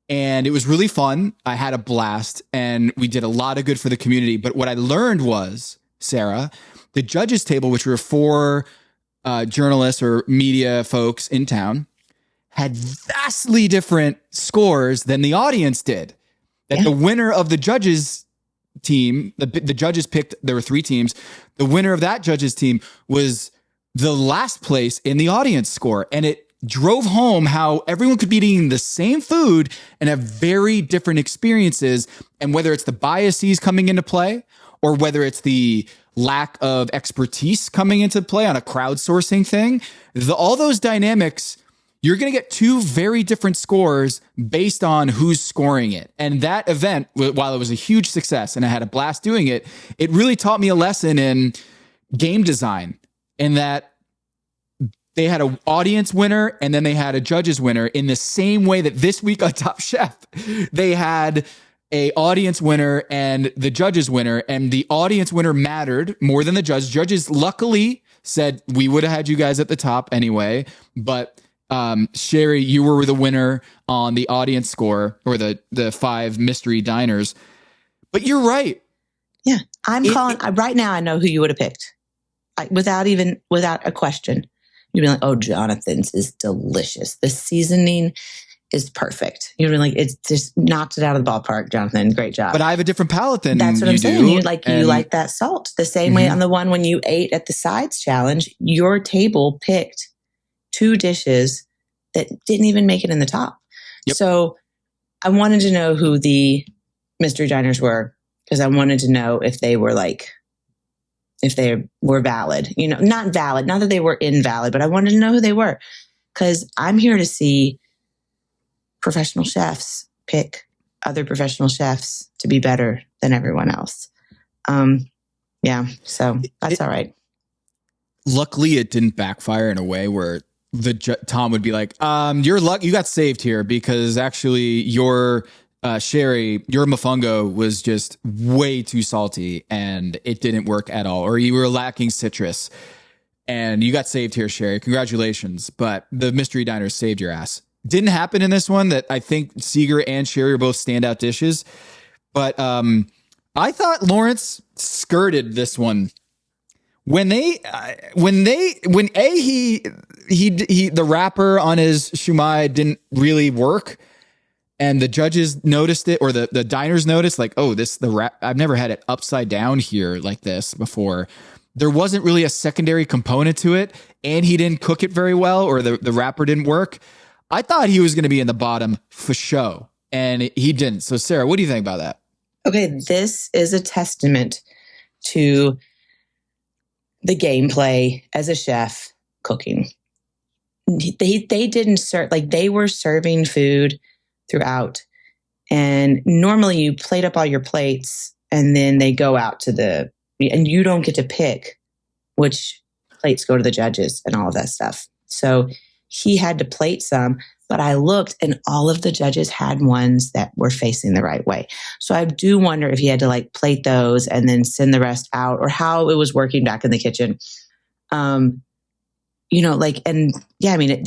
And it was really fun. I had a blast, and we did a lot of good for the community. But what I learned was, Sarah, the judges table, which were four journalists or media folks in town, had vastly different scores than the audience did. That the winner of the judges team, the judges picked, there were three teams. The winner of that judges team was the last place in the audience score. And it drove home how everyone could be eating the same food and have very different experiences. And whether it's the biases coming into play, or whether it's the lack of expertise coming into play on a crowdsourcing thing, all those dynamics, you're going to get two very different scores based on who's scoring it. And that event, while it was a huge success and I had a blast doing it, it really taught me a lesson in game design, in that they had an audience winner and then they had a judges winner, in the same way that this week on Top Chef, they had a audience winner and the judges winner, and the audience winner mattered more than the judges. Judges luckily said, we would have had you guys at the top anyway, but Sherry, you were the winner on the audience score, or the 5 mystery diners. But you're right. Yeah. Right now, I know who you would have picked. Without a question. You'd be like, oh, Jonathan's is delicious. The seasoning is perfect. You'd be like, it's just knocked it out of the ballpark, Jonathan. Great job. But I have a different palate than that's what you I'm saying. do. You like that salt. The same way on the one when you ate at the sides challenge, your table picked 2 dishes that didn't even make it in the top. Yep. So I wanted to know who the mystery diners were, because I wanted to know if they were valid, not valid, not that they were invalid, but I wanted to know who they were, because I'm here to see professional chefs pick other professional chefs to be better than everyone else. So that's all right. Luckily, it didn't backfire in a way where Tom would be like, "You're you got saved here, because actually your Sherry, your mofongo was just way too salty and it didn't work at all, or you were lacking citrus, and you got saved here, Sherry. Congratulations, but the mystery diners saved your ass." Didn't happen in this one. That I think Seeger and Sherry are both standout dishes, but I thought Lawrence skirted this one. When the wrapper on his shumai didn't really work, and the judges noticed it, or the diners noticed, like, oh, I've never had it upside down here like this before. There wasn't really a secondary component to it, and he didn't cook it very well, or the wrapper didn't work. I thought he was going to be in the bottom for show, and he didn't. So, Sarah, what do you think about that? Okay, this is a testament to the gameplay as a chef cooking. They didn't serve, like, they were serving food throughout, and normally you plate up all your plates and then they go out and you don't get to pick which plates go to the judges and all of that stuff. So he had to plate some, but I looked and all of the judges had ones that were facing the right way. So I do wonder if he had to plate those and then send the rest out, or how it was working back in the kitchen. They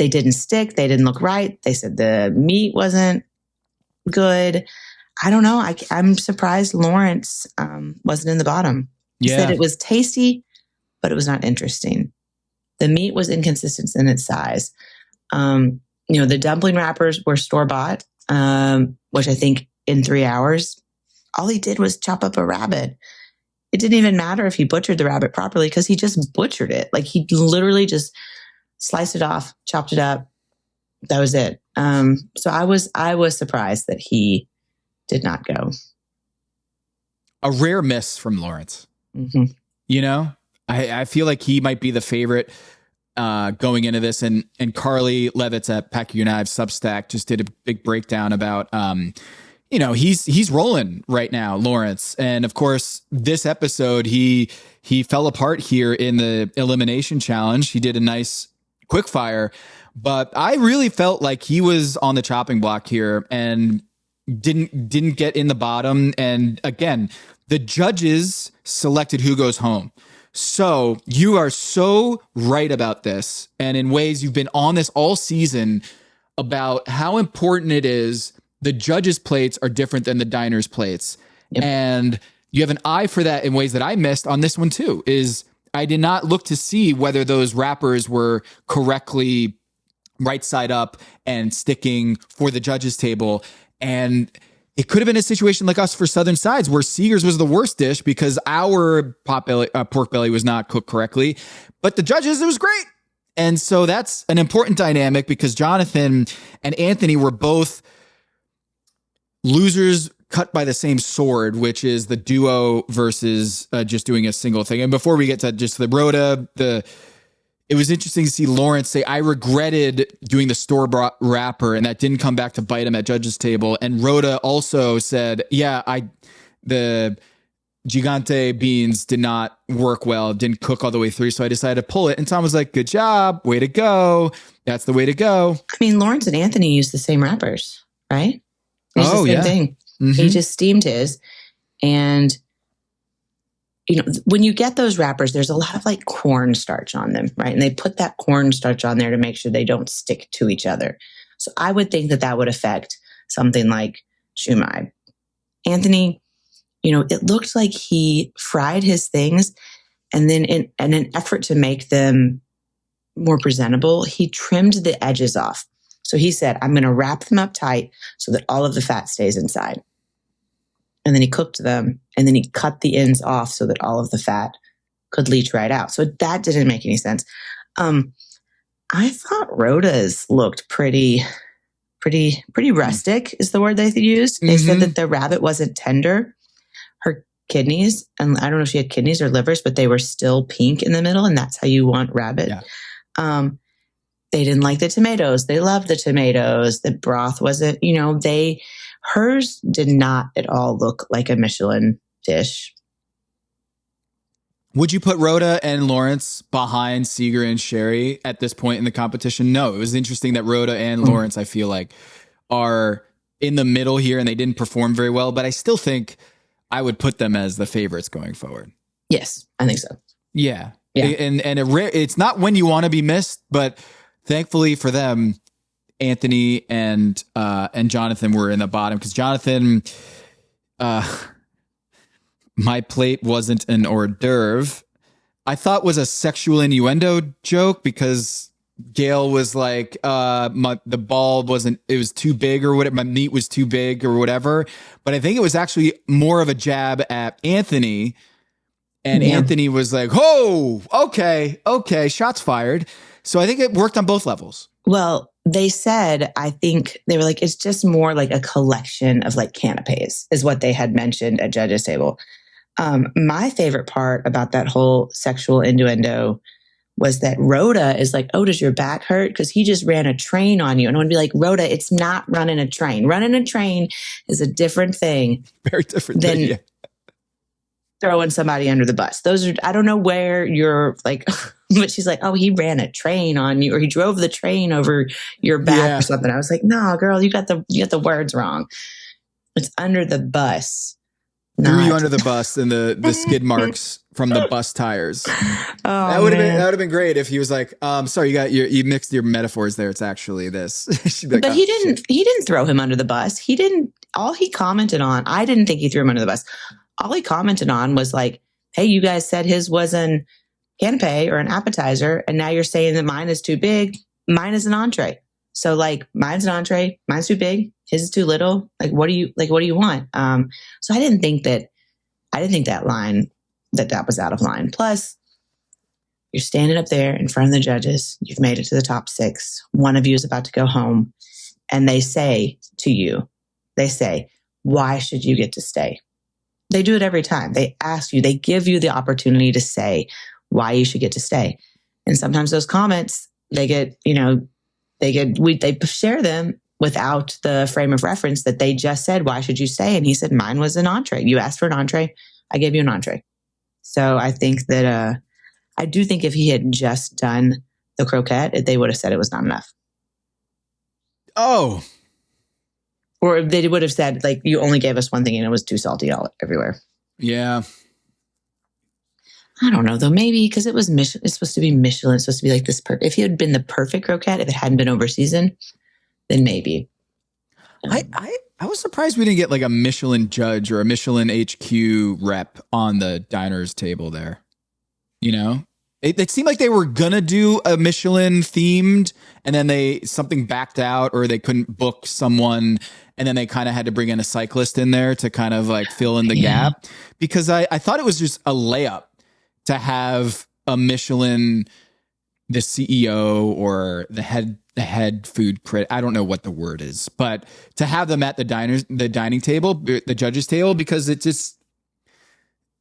didn't stick. They didn't look right. They said the meat wasn't good. I don't know. I'm surprised Lawrence wasn't in the bottom. He said it was tasty, but it was not interesting. The meat was inconsistent in its size. The dumpling wrappers were store-bought, which I think in 3 hours, all he did was chop up a rabbit. It didn't even matter if he butchered the rabbit properly, because he just butchered it. Like, he literally just sliced it off, chopped it up. That was it. So I was surprised that he did not go. A rare miss from Lawrence. Mm-hmm. I feel like he might be the favorite going into this, and Carly Levitz at Pack Your Knives Substack just did a big breakdown about he's rolling right now, Lawrence, and of course this episode he fell apart here in the Elimination Challenge. He did a nice quickfire, but I really felt like he was on the chopping block here and didn't get in the bottom. And again, the judges selected who goes home. So you are so right about this. And in ways you've been on this all season about how important it is. The judges' plates are different than the diners' plates. Yep. And you have an eye for that in ways that I missed on this one too, is I did not look to see whether those wrappers were correctly right side up and sticking for the judges' table. And it could have been a situation like us for Southern Sides, where Seeger's was the worst dish because our pork belly was not cooked correctly, but the judges, it was great. And so that's an important dynamic, because Jonathan and Anthony were both losers cut by the same sword, which is the duo versus just doing a single thing. And before we get to just the Rhoda, it was interesting to see Lawrence say, I regretted doing the store-bought wrapper, and that didn't come back to bite him at judges' table. And Rhoda also said, yeah, gigante beans did not work well, didn't cook all the way through. So I decided to pull it. And Tom was like, good job. Way to go. That's the way to go. I mean, Lawrence and Anthony used the same wrappers, right? Used the same thing. Mm-hmm. He just steamed his. And, when you get those wrappers, there's a lot of like cornstarch on them, right? And they put that cornstarch on there to make sure they don't stick to each other. So I would think that would affect something like shumai. Anthony, it looked like he fried his things, and then in an effort to make them more presentable, he trimmed the edges off. So he said, I'm going to wrap them up tight so that all of the fat stays inside. And then he cooked them, and then he cut the ends off so that all of the fat could leach right out. So that didn't make any sense. I thought Rhoda's looked pretty rustic is the word they used. They said that the rabbit wasn't tender. Her kidneys, and I don't know if she had kidneys or livers, but they were still pink in the middle, and that's how you want rabbit. Yeah. They didn't like the tomatoes. They loved the tomatoes. The broth wasn't, hers did not at all look like a Michelin dish. Would you put Rhoda and Lawrence behind Seeger and Sherry at this point in the competition? No, it was interesting that Rhoda and Lawrence, I feel like, are in the middle here, and they didn't perform very well, but I still think I would put them as the favorites going forward. Yes, I think so. Yeah. And it's not when you want to be missed, but thankfully for them, Anthony and Jonathan were in the bottom, because Jonathan, my plate wasn't an hors d'oeuvre, I thought was a sexual innuendo joke, because Gail was like, the ball wasn't, it was too big or whatever. My meat was too big or whatever. But I think it was actually more of a jab at Anthony. And Anthony was like, oh, okay, shots fired. So I think it worked on both levels. Well, they said, I think they were like, it's just more like a collection of like canapes is what they had mentioned at judges table. My favorite part about that whole sexual innuendo was that Rhoda is like, oh, does your back hurt? Because he just ran a train on you. And I want to be like, Rhoda, it's not running a train. Running a train is a different thing. Very different than yeah. Throwing somebody under the bus. Those are, I don't know where you're like, but she's like, oh, he ran a train on you, or he drove the train over your back or something. I was like, no, girl, you got the words wrong. It's under the bus. Threw you under the bus and the skid marks from the bus tires. That would have been great if he was like, sorry, you mixed your metaphors there. It's actually this. Like, but he didn't throw him under the bus. All he commented on, I didn't think he threw him under the bus. All he commented on was like, hey, you guys said his was an canapé or an appetizer, and now you're saying that mine is too big. Mine is an entree. So like, mine's an entree, mine's too big, his is too little. Like, what do you want? So I didn't think that line, that was out of line. Plus, you're standing up there in front of the judges. You've made it to the top 6. One of you is about to go home, and they say to you, why should you get to stay? They do it every time. They ask you, they give you the opportunity to say why you should get to stay. And sometimes those comments, they share them without the frame of reference that they just said, why should you stay? And he said, mine was an entree. You asked for an entree. I gave you an entree. So I think that, I do think if he had just done the croquette, they would have said it was not enough. Oh. Or they would have said, like, you only gave us one thing and it was too salty all everywhere. Yeah. I don't know, though. Maybe because it's supposed to be Michelin. It's supposed to be like this. If it had been the perfect croquette, if it hadn't been over seasoned, then maybe. I was surprised we didn't get like a Michelin judge or a Michelin HQ rep on the diner's table there. It seemed like they were gonna do a Michelin themed, and then something backed out, or they couldn't book someone, and then they kind of had to bring in a cyclist in there to kind of like fill in the gap, because I thought it was just a layup to have a Michelin, the CEO or the head food critic, I don't know what the word is, but to have them at the dining table, the judges table, because it just,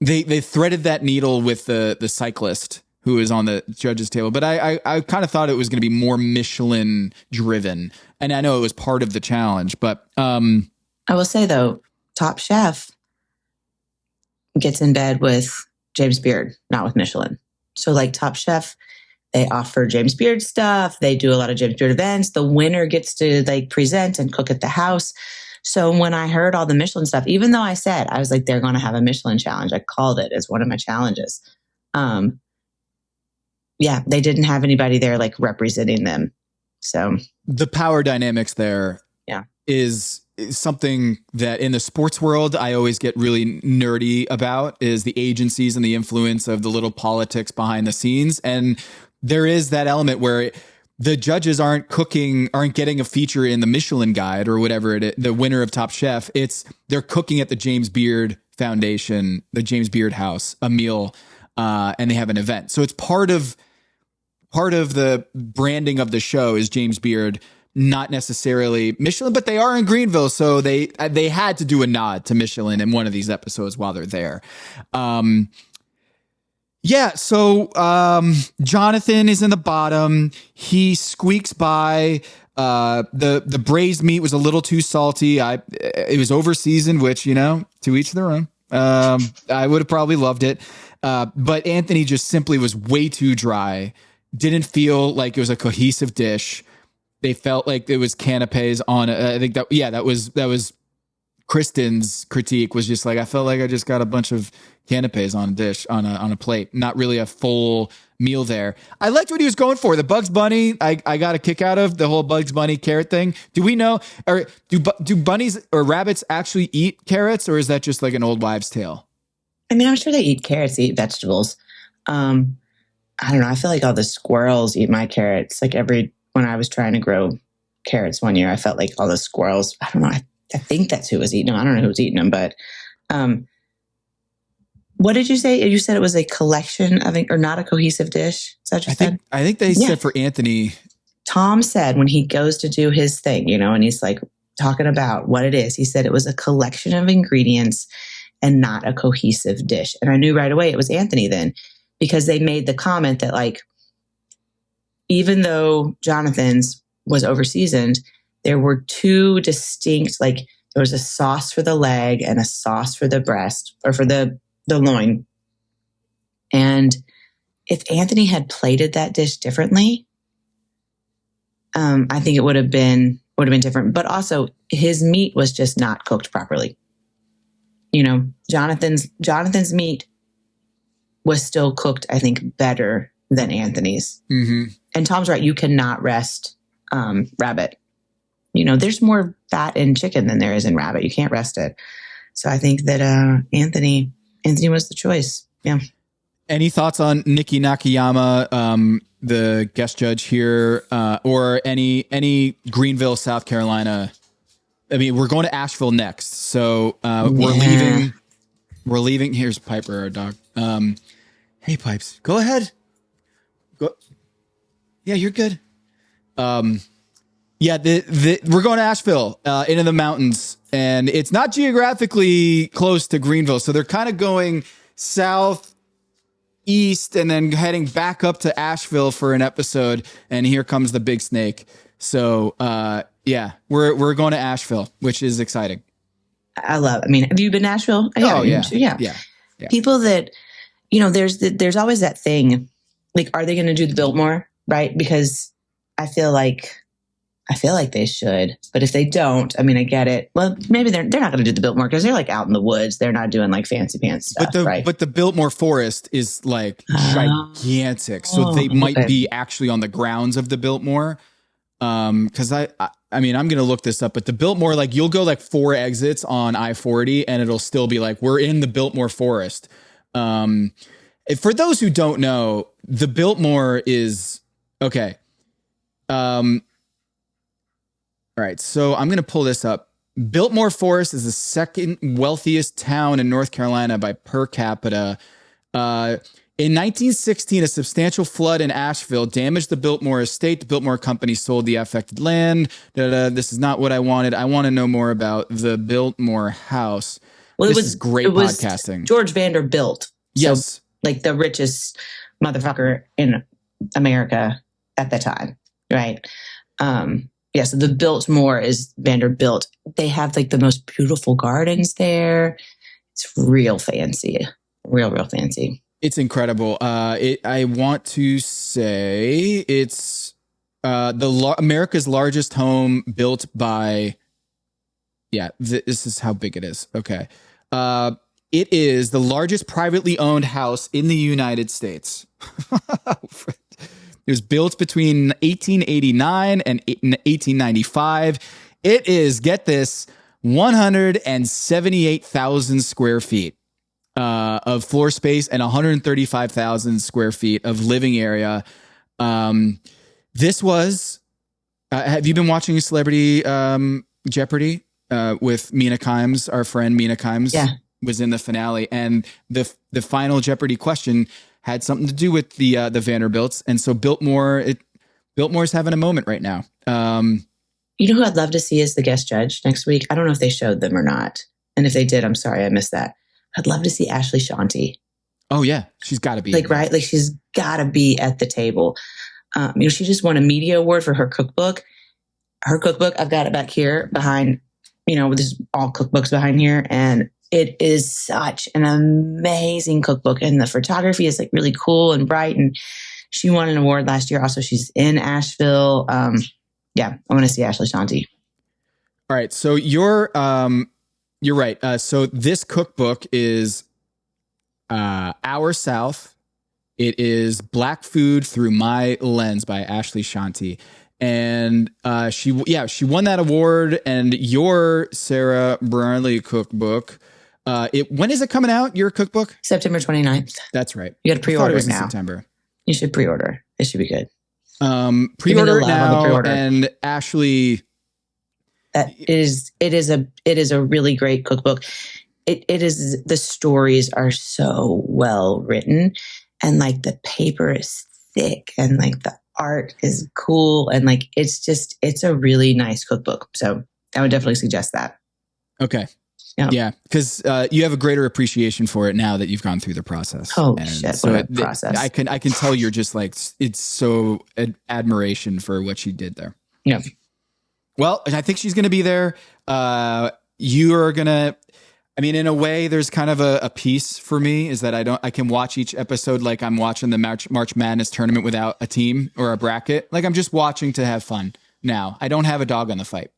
they threaded that needle with the cyclist who is on the judges table. But I kind of thought it was going to be more Michelin driven. And I know it was part of the challenge, but I will say though, Top Chef gets in bed with James Beard, not with Michelin. So like Top Chef, they offer James Beard stuff. They do a lot of James Beard events. The winner gets to like present and cook at the house. So when I heard all the Michelin stuff, even though I was like, they're going to have a Michelin challenge. I called it as one of my challenges. Yeah, they didn't have anybody there like representing them. So the power dynamics there is something that in the sports world, I always get really nerdy about, is the agencies and the influence of the little politics behind the scenes. And there is that element where the judges aren't getting a feature in the Michelin Guide or whatever it is, the winner of Top Chef. They're cooking at the James Beard Foundation, the James Beard House, a meal, and they have an event. So it's part of the branding of the show is James Beard, not necessarily Michelin, but they are in Greenville. So they had to do a nod to Michelin in one of these episodes while they're there. So Jonathan is in the bottom. He squeaks by. The braised meat was a little too salty. It was over seasoned, which, to each their own. I would have probably loved it. But Anthony just simply was way too dry. Didn't feel like it was a cohesive dish. They felt like it was canapes on it. I think that was Kristen's critique, was just like, I felt like I just got a bunch of canapes on a dish, on a plate, not really a full meal there. I liked what he was going for. The Bugs Bunny, I got a kick out of the whole Bugs Bunny carrot thing. Do we know, or do bunnies or rabbits actually eat carrots, or is that just like an old wives' tale? I mean, I'm sure they eat carrots, they eat vegetables. I don't know. I feel like all the squirrels eat my carrots. Like when I was trying to grow carrots one year, I felt like all the squirrels, I don't know. I think that's who was eating them. I don't know who was eating them, but what did you say? You said it was a collection of, or not a cohesive dish? Is that what you said? I think they said for Anthony. Tom said when he goes to do his thing, and he's like talking about what it is, he said it was a collection of ingredients and not a cohesive dish. And I knew right away it was Anthony then, because they made the comment that like, even though Jonathan's was over-seasoned, there were two distinct, like there was a sauce for the leg and a sauce for the breast, or for the loin. And if Anthony had plated that dish differently, I think it would have been different. But also his meat was just not cooked properly. Jonathan's meat was still cooked, I think, better than Anthony's. Mm-hmm. And Tom's right. You cannot rest rabbit. There's more fat in chicken than there is in rabbit. You can't rest it. So I think that Anthony was the choice. Yeah. Any thoughts on Nikki Nakayama, the guest judge here, or any Greenville, South Carolina? I mean, we're going to Asheville next. So we're leaving. Here's Piper, our dog. Hey, Pipes, go ahead. Go. Yeah, you're good. We're going to Asheville, into the mountains, and it's not geographically close to Greenville. So they're kind of going south, east, and then heading back up to Asheville for an episode. And here comes the big snake. So, we're going to Asheville, which is exciting. I love. I mean, have you been to Asheville? Yeah. People that, there's always that thing, like, are they going to do the Biltmore, right? Because I feel like they should, but if they don't, I mean, I get it. Well, maybe they're not going to do the Biltmore because they're like out in the woods. They're not doing like fancy pants stuff, right? But the Biltmore Forest is like gigantic, so they might be actually on the grounds of the Biltmore. Because I mean, I'm gonna look this up, but the Biltmore, like, you'll go like 4 exits on I-40, and it'll still be like, we're in the Biltmore Forest. For those who don't know, the Biltmore is okay. All right, so I'm gonna pull this up. Biltmore Forest is the second wealthiest town in North Carolina by per capita. In 1916, a substantial flood in Asheville damaged the Biltmore estate. The Biltmore Company sold the affected land. This is not what I wanted. I want to know more about the Biltmore house. Well, this is great podcasting. George Vanderbilt. Yes. So, like the richest motherfucker in America at the time, right? So the Biltmore is Vanderbilt. They have like the most beautiful gardens there. It's real fancy, real fancy. It's incredible. I want to say it's America's largest home built by. Yeah, this is how big it is. Okay. It is the largest privately owned house in the United States. It was built between 1889 and 1895. It is, get this, 178,000 square feet of floor space and 135,000 square feet of living area. This was, have you been watching Celebrity Jeopardy with Mina Kimes? Our friend Mina Kimes was in the finale, and the final Jeopardy question had something to do with the Vanderbilts, and so Biltmore's having a moment right now. You know who I'd love to see as the guest judge next week? I don't know if they showed them or not, and if they did, I'm sorry I missed that. I'd love to see Ashley Shanti. Oh yeah, she's got to be right. Like she's got to be at the table. She just won a media award for her cookbook. I've got it back here behind. There's all cookbooks behind here, and it is such an amazing cookbook. And the photography is like really cool and bright. And she won an award last year. Also, she's in Asheville. I want to see Ashley Shanti. All right. So you're right. So this cookbook is Our South. It is Black Food Through My Lens by Ashley Shanti. And she won that award. And your Sarah Bradley cookbook, when is it coming out, your cookbook? September 29th. That's right. You got to pre-order it now. September. You should pre-order. It should be good. Pre-order it now. Pre-order. And Ashley, it is a really great cookbook. It is, the stories are so well written, and like the paper is thick, and like the art is cool, and like it's a really nice cookbook. So I would definitely suggest that. Okay. Yeah, because you have a greater appreciation for it now that you've gone through the process. Oh shit! So what a process! I can tell you're just like, it's so admiration for what she did there. Yeah. Well, I think she's going to be there. You are going to. I mean, in a way, there's kind of a piece for me is that I can watch each episode like I'm watching the March Madness tournament without a team or a bracket. Like I'm just watching to have fun now. I don't have a dog on the fight.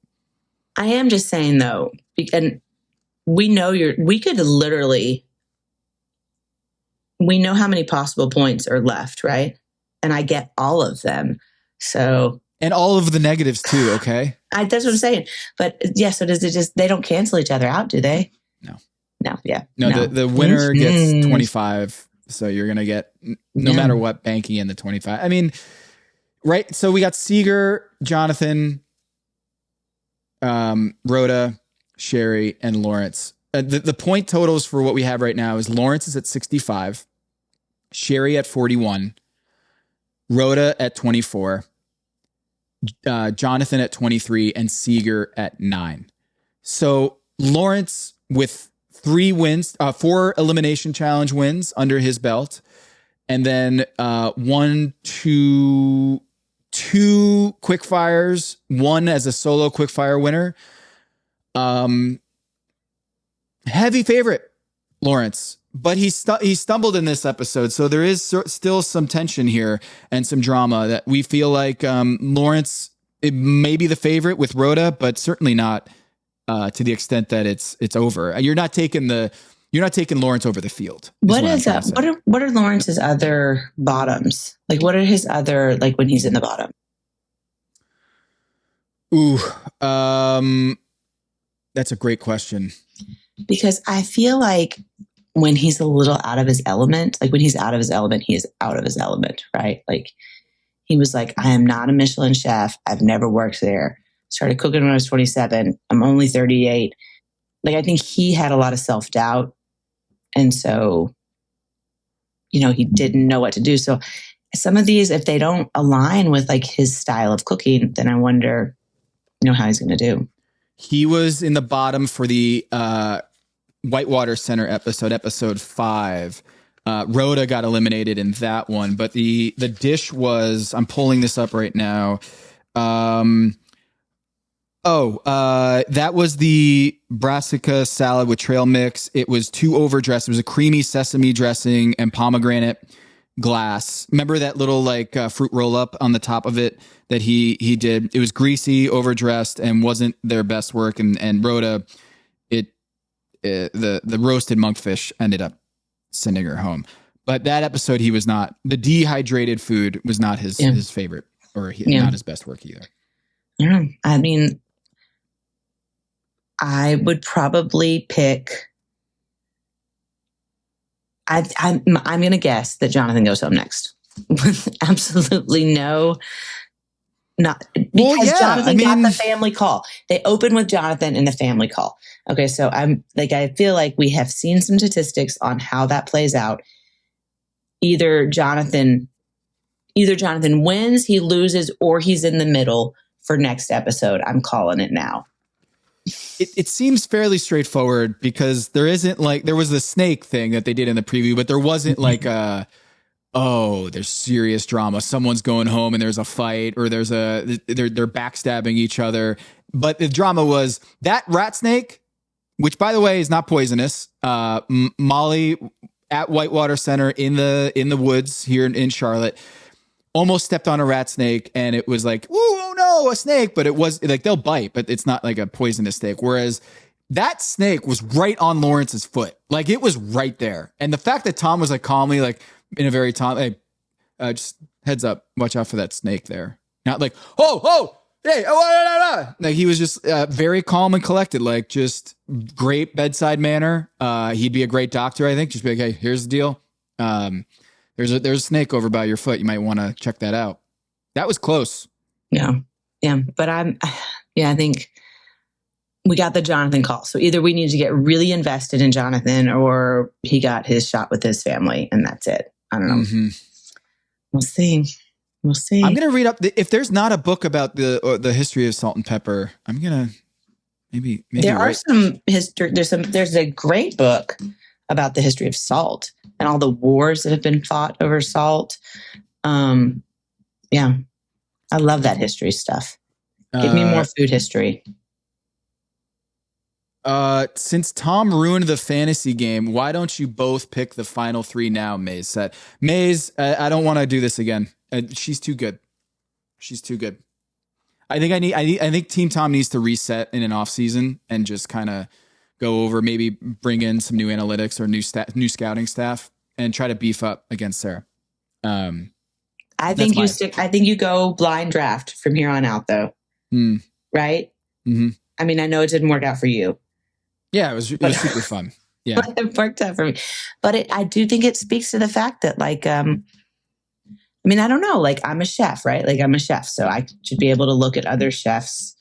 I am just saying though, and we know we know how many possible points are left, right? And I get all of them. So. And all of the negatives too, okay? That's what I'm saying. But yeah, so does it just, they don't cancel each other out, do they? No, yeah. No. The winner gets 25. So you're going to get, no matter what, banking in the 25. I mean, right? So we got Seeger, Jonathan, Rhoda, Sherry, and Lawrence. The point totals for what we have right now is Lawrence is at 65, Sherry at 41, Rhoda at 24, Jonathan at 23, and Seeger at 9. So Lawrence with 3 wins, 4 elimination challenge wins under his belt, and then 2 quickfires, 1 as a solo quickfire winner. Heavy favorite, Lawrence, but he stumbled in this episode, so there is still some tension here and some drama that we feel like Lawrence, it may be the favorite with Rhoda, but certainly not to the extent that it's over. You're not taking Lawrence over the field. What are Lawrence's other bottoms? Like, what are his other, like when he's in the bottom? Ooh, that's a great question. Because I feel like when he's a little out of his element, like when he's out of his element, he is out of his element, right? Like he was like, I am not a Michelin chef. I've never worked there. Started cooking when I was 27. I'm only 38. Like, I think he had a lot of self-doubt. And so, he didn't know what to do. So some of these, if they don't align with like his style of cooking, then I wonder, how he's going to do. He was in the bottom for the Whitewater Center episode 5. Rhoda got eliminated in that one, but the dish was, I'm pulling this up right now. That was the brassica salad with trail mix. It was too overdressed. It was a creamy sesame dressing and pomegranate glass. Remember that little like fruit roll up on the top of it that he did? It was greasy, overdressed, and wasn't their best work. And Rhoda, the roasted monkfish ended up sending her home. But that episode, he was not. The dehydrated food was not his favorite, or not his best work either. Yeah, I mean, I would probably pick. I'm going to guess that Jonathan goes home next. Absolutely no. Not because Jonathan got the family call. They open with Jonathan in the family call. Okay, so I feel like we have seen some statistics on how that plays out. Either Jonathan wins, he loses, or he's in the middle for next episode. I'm calling it now. It seems fairly straightforward because there was the snake thing that they did in the preview, but there wasn't like there's serious drama. Someone's going home and there's a fight, or they're backstabbing each other. But the drama was that rat snake, which by the way is not poisonous. Molly at Whitewater Center in the woods here in Charlotte almost stepped on a rat snake, and it was like, oh no, a snake. But it was like, they'll bite, but it's not like a poisonous snake. Whereas that snake was right on Lawrence's foot. Like it was right there. And the fact that Tom was like calmly, like in a very Tom, just heads up, watch out for that snake there. Not like, hey, like he was just very calm and collected, like just great bedside manner. He'd be a great doctor, I think. Just be like, hey, here's the deal. There's a snake over by your foot. You might want to check that out. That was close. Yeah. But I think we got the Jonathan call. So either we need to get really invested in Jonathan, or he got his shot with his family, and that's it. I don't know. Mm-hmm. We'll see. I'm going to read up. If there's not a book about the history of salt and pepper, I'm going to maybe there are some history. There's a great book about the history of salt and all the wars that have been fought over salt. I love that history stuff. Give me more food history. Since Tom ruined the fantasy game, why don't you both pick the final three now? Maze said. Maze, I don't want to do this again. She's too good. I think Team Tom needs to reset in an off season and just kind of go over, maybe bring in some new analytics or new scouting staff and try to beef up against Sarah. I think you go blind draft from here on out, though. Right? Mm-hmm. I mean, I know it didn't work out for you. Yeah, it was super fun. Yeah, it worked out for me. But I do think it speaks to the fact that, like, I don't know. Like, I'm a chef, right? Like, I'm a chef, so I should be able to look at other chefs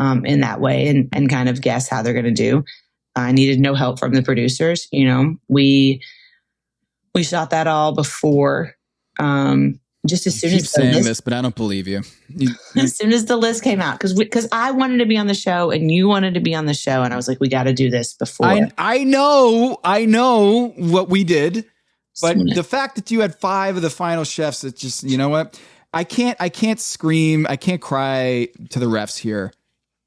in that way and kind of guess how they're going to do. I needed no help from the producers. You know, we shot that all before. Just as soon as saying this, but I don't believe you. As soon as the list came out, because I wanted to be on the show and you wanted to be on the show, and I was like, we got to do this before. I know what we did, but the fact that you had 5 of the final chefs, it's just, you know what? I can't scream, I can't cry to the refs here.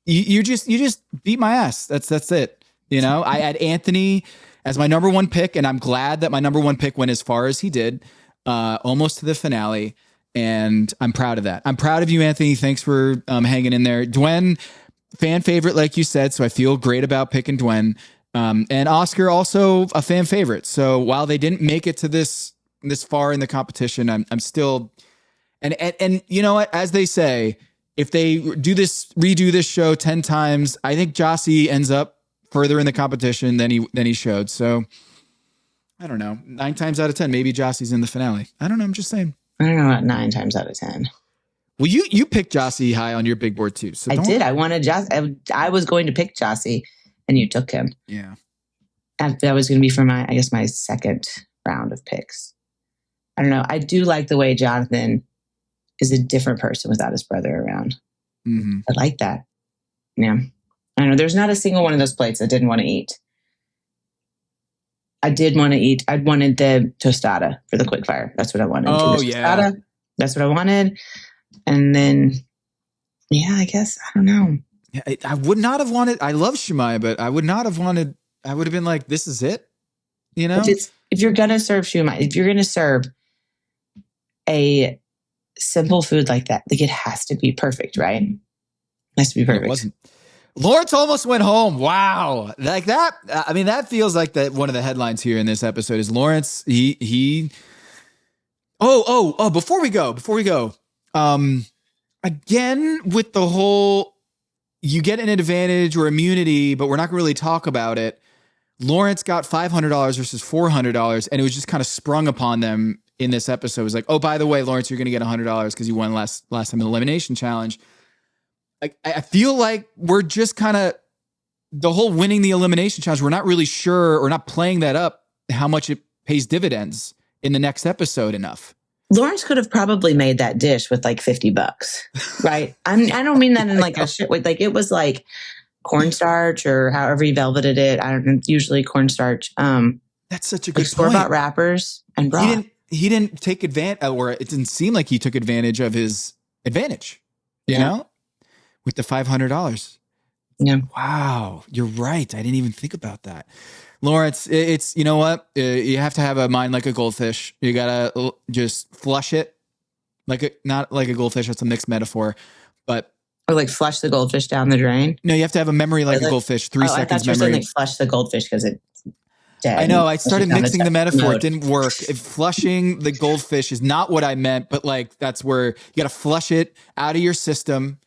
You just beat my ass. That's it. You know, I had Anthony as my number 1 pick, and I'm glad that my number 1 pick went as far as he did. Almost to the finale, and I'm proud of that. I'm proud of you, Anthony. Thanks for hanging in there. Dwen, fan favorite, like you said, so I feel great about picking Dwen. And Oscar, also a fan favorite. So while they didn't make it to this far in the competition, I'm still and you know what? As they say, if they redo this show 10 times, I think Jossie ends up further in the competition than he showed. So I don't know. 9 times out of 10, maybe Jossie's in the finale. I don't know. I'm just saying. I don't know about 9 times out of 10. Well, you picked Jossie high on your big board too. So I did. I wanted Jossie. I was going to pick Jossie, and you took him. Yeah. That was going to be for my second round of picks. I don't know. I do like the way Jonathan is a different person without his brother around. Mm-hmm. I like that. Yeah. I know. There's not a single one of those plates I didn't want to eat. I did want to eat. I wanted the tostada for the Quickfire. That's what I wanted. Oh, yeah. That's what I wanted. And then, yeah, I guess, I don't know. I would not have wanted, I love shumai, but I would not have wanted, I would have been like, this is it, you know? If you're going to serve shumai, if you're going to serve a simple food like that, like it has to be perfect, right? It has to be perfect. It wasn't. Lawrence almost went home. Wow. Like that. I mean, that feels like that one of the headlines here in this episode is Lawrence. Before we go, again, with the whole, you get an advantage or immunity, but we're not going to really talk about it. Lawrence got $500 versus $400, and it was just kind of sprung upon them in this episode. It was like, oh, by the way, Lawrence, you're going to get $100 because you won last time in the Elimination Challenge. I feel like we're just kind of, the whole winning the Elimination Challenge, we're not really sure or not playing that up how much it pays dividends in the next episode enough. Lawrence could have probably made that dish with like $50, right? I don't mean that in like a shit way. Like it was like cornstarch or however he velveted it. I don't know, usually cornstarch. That's such a good point. Store-bought wrappers and broth. He didn't take advantage, or it didn't seem like he took advantage of his advantage, you know, with the $500. Yeah. Wow. You're right. I didn't even think about that. Lawrence, it's, you know what? You have to have a mind like a goldfish. You got to just flush it not like a goldfish. That's a mixed metaphor, but. Or like flush the goldfish down the drain. No, you have to have a memory like a goldfish. 3 seconds I thought you were memory. saying like flush the goldfish because it's dead. I know. I started mixing the metaphor. It didn't work. Flushing the goldfish is not what I meant, but like that's where you got to flush it out of your system,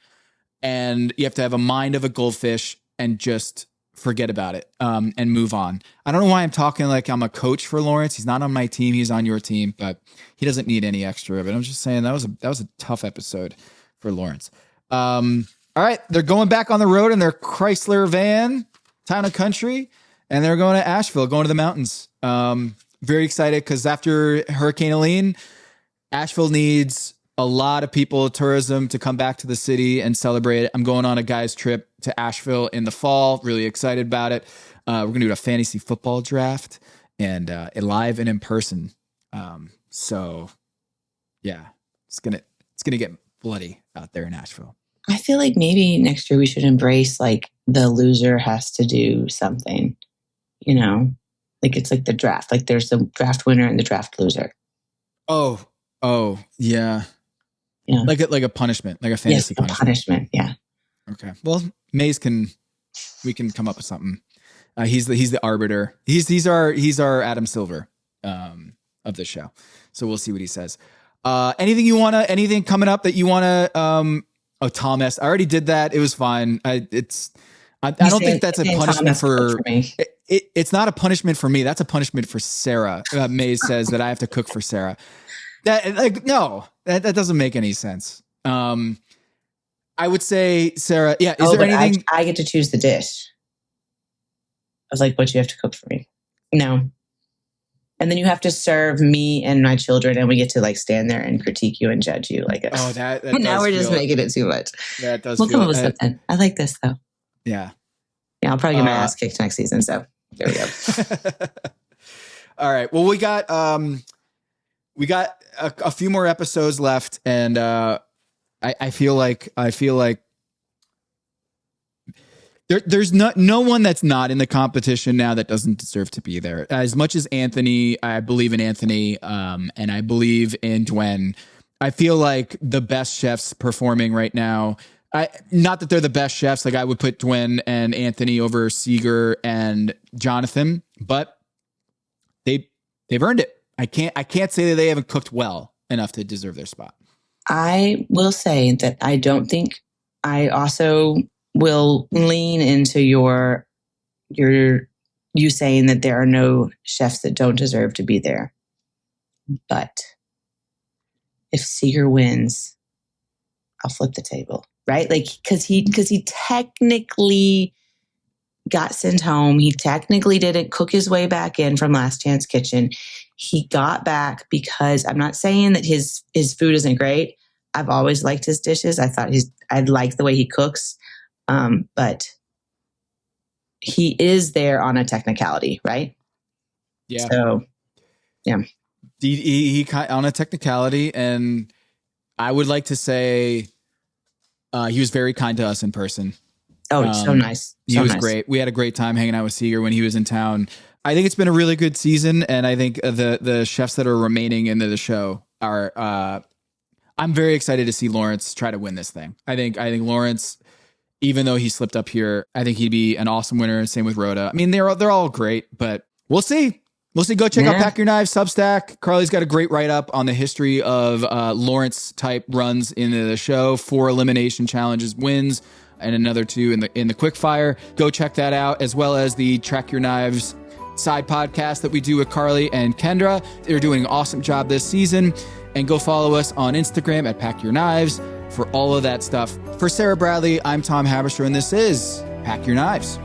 and you have to have a mind of a goldfish and just forget about it and move on. I don't know why I'm talking like I'm a coach for Lawrence. He's not on my team. He's on your team, but he doesn't need any extra of it. I'm just saying that was a tough episode for Lawrence. All right. They're going back on the road in their Chrysler van, Town and Country, and they're going to Asheville, going to the mountains. Very excited because after Hurricane Helene, Asheville needs a lot of people, tourism, to come back to the city and celebrate it. I'm going on a guy's trip to Asheville in the fall. Really excited about it. We're going to do a fantasy football draft and live and in person. So yeah, it's gonna get bloody out there in Asheville. I feel like maybe next year we should embrace like the loser has to do something, you know, like it's like the draft, like there's the draft winner and the draft loser. Oh, yeah. Yeah. Like a punishment, like a fantasy punishment. Yeah. Okay. Well, we can come up with something. He's the arbiter. He's our Adam Silver of the show. So we'll see what he says. Anything coming up that you wanna Thomas, I already did that. It was fine. I don't think that's a punishment for me. It's not a punishment for me. That's a punishment for Sarah. Maze says that I have to cook for Sarah. That doesn't make any sense. I would say, Sarah, yeah. Is there anything? I get to choose the dish. I was like, what you have to cook for me? No. And then you have to serve me and my children, and we get to like stand there and critique you and judge you. Like, that now we're just making it too much. That does. We'll come up with something. I like this though. Yeah. Yeah, I'll probably get my ass kicked next season. So there we go. All right. Well, we got a few more episodes left, and I feel like there's no one that's not in the competition now that doesn't deserve to be there. As much as Anthony, I believe in Anthony, and I believe in Dwayne. I feel like the best chefs performing right now. Not that they're the best chefs. Like I would put Dwayne and Anthony over Seeger and Jonathan, but they've earned it. I can't say that they haven't cooked well enough to deserve their spot. I will say that I don't think I also will lean into you saying that there are no chefs that don't deserve to be there. But if Seeger wins, I'll flip the table, right? Like, cause he technically got sent home. He technically didn't cook his way back in from Last Chance Kitchen. He got back because I'm not saying that his food isn't great. I've always liked his dishes. I like the way he cooks. But he is there on a technicality, right? Yeah. So, yeah. He on a technicality, and I would like to say he was very kind to us in person. Oh, so nice. He was great. We had a great time hanging out with Seeger when he was in town. I think it's been a really good season, and I think the chefs that are remaining into the show are. I'm very excited to see Lawrence try to win this thing. I think Lawrence, even though he slipped up here, I think he'd be an awesome winner. Same with Rhoda. I mean, they're all great, but we'll see. We'll see. Go check out Pack Your Knives Substack. Carly's got a great write-up on the history of Lawrence type runs into the show, 4 elimination challenges wins, and another 2 in the Quickfire. Go check that out, as well as the Track Your Knives side podcast that we do with Carly and Kendra. They're doing an awesome job this season. And go follow us on Instagram at Pack Your Knives for all of that stuff. For Sarah Bradley, I'm Tom Haberstroh, and this is Pack Your Knives.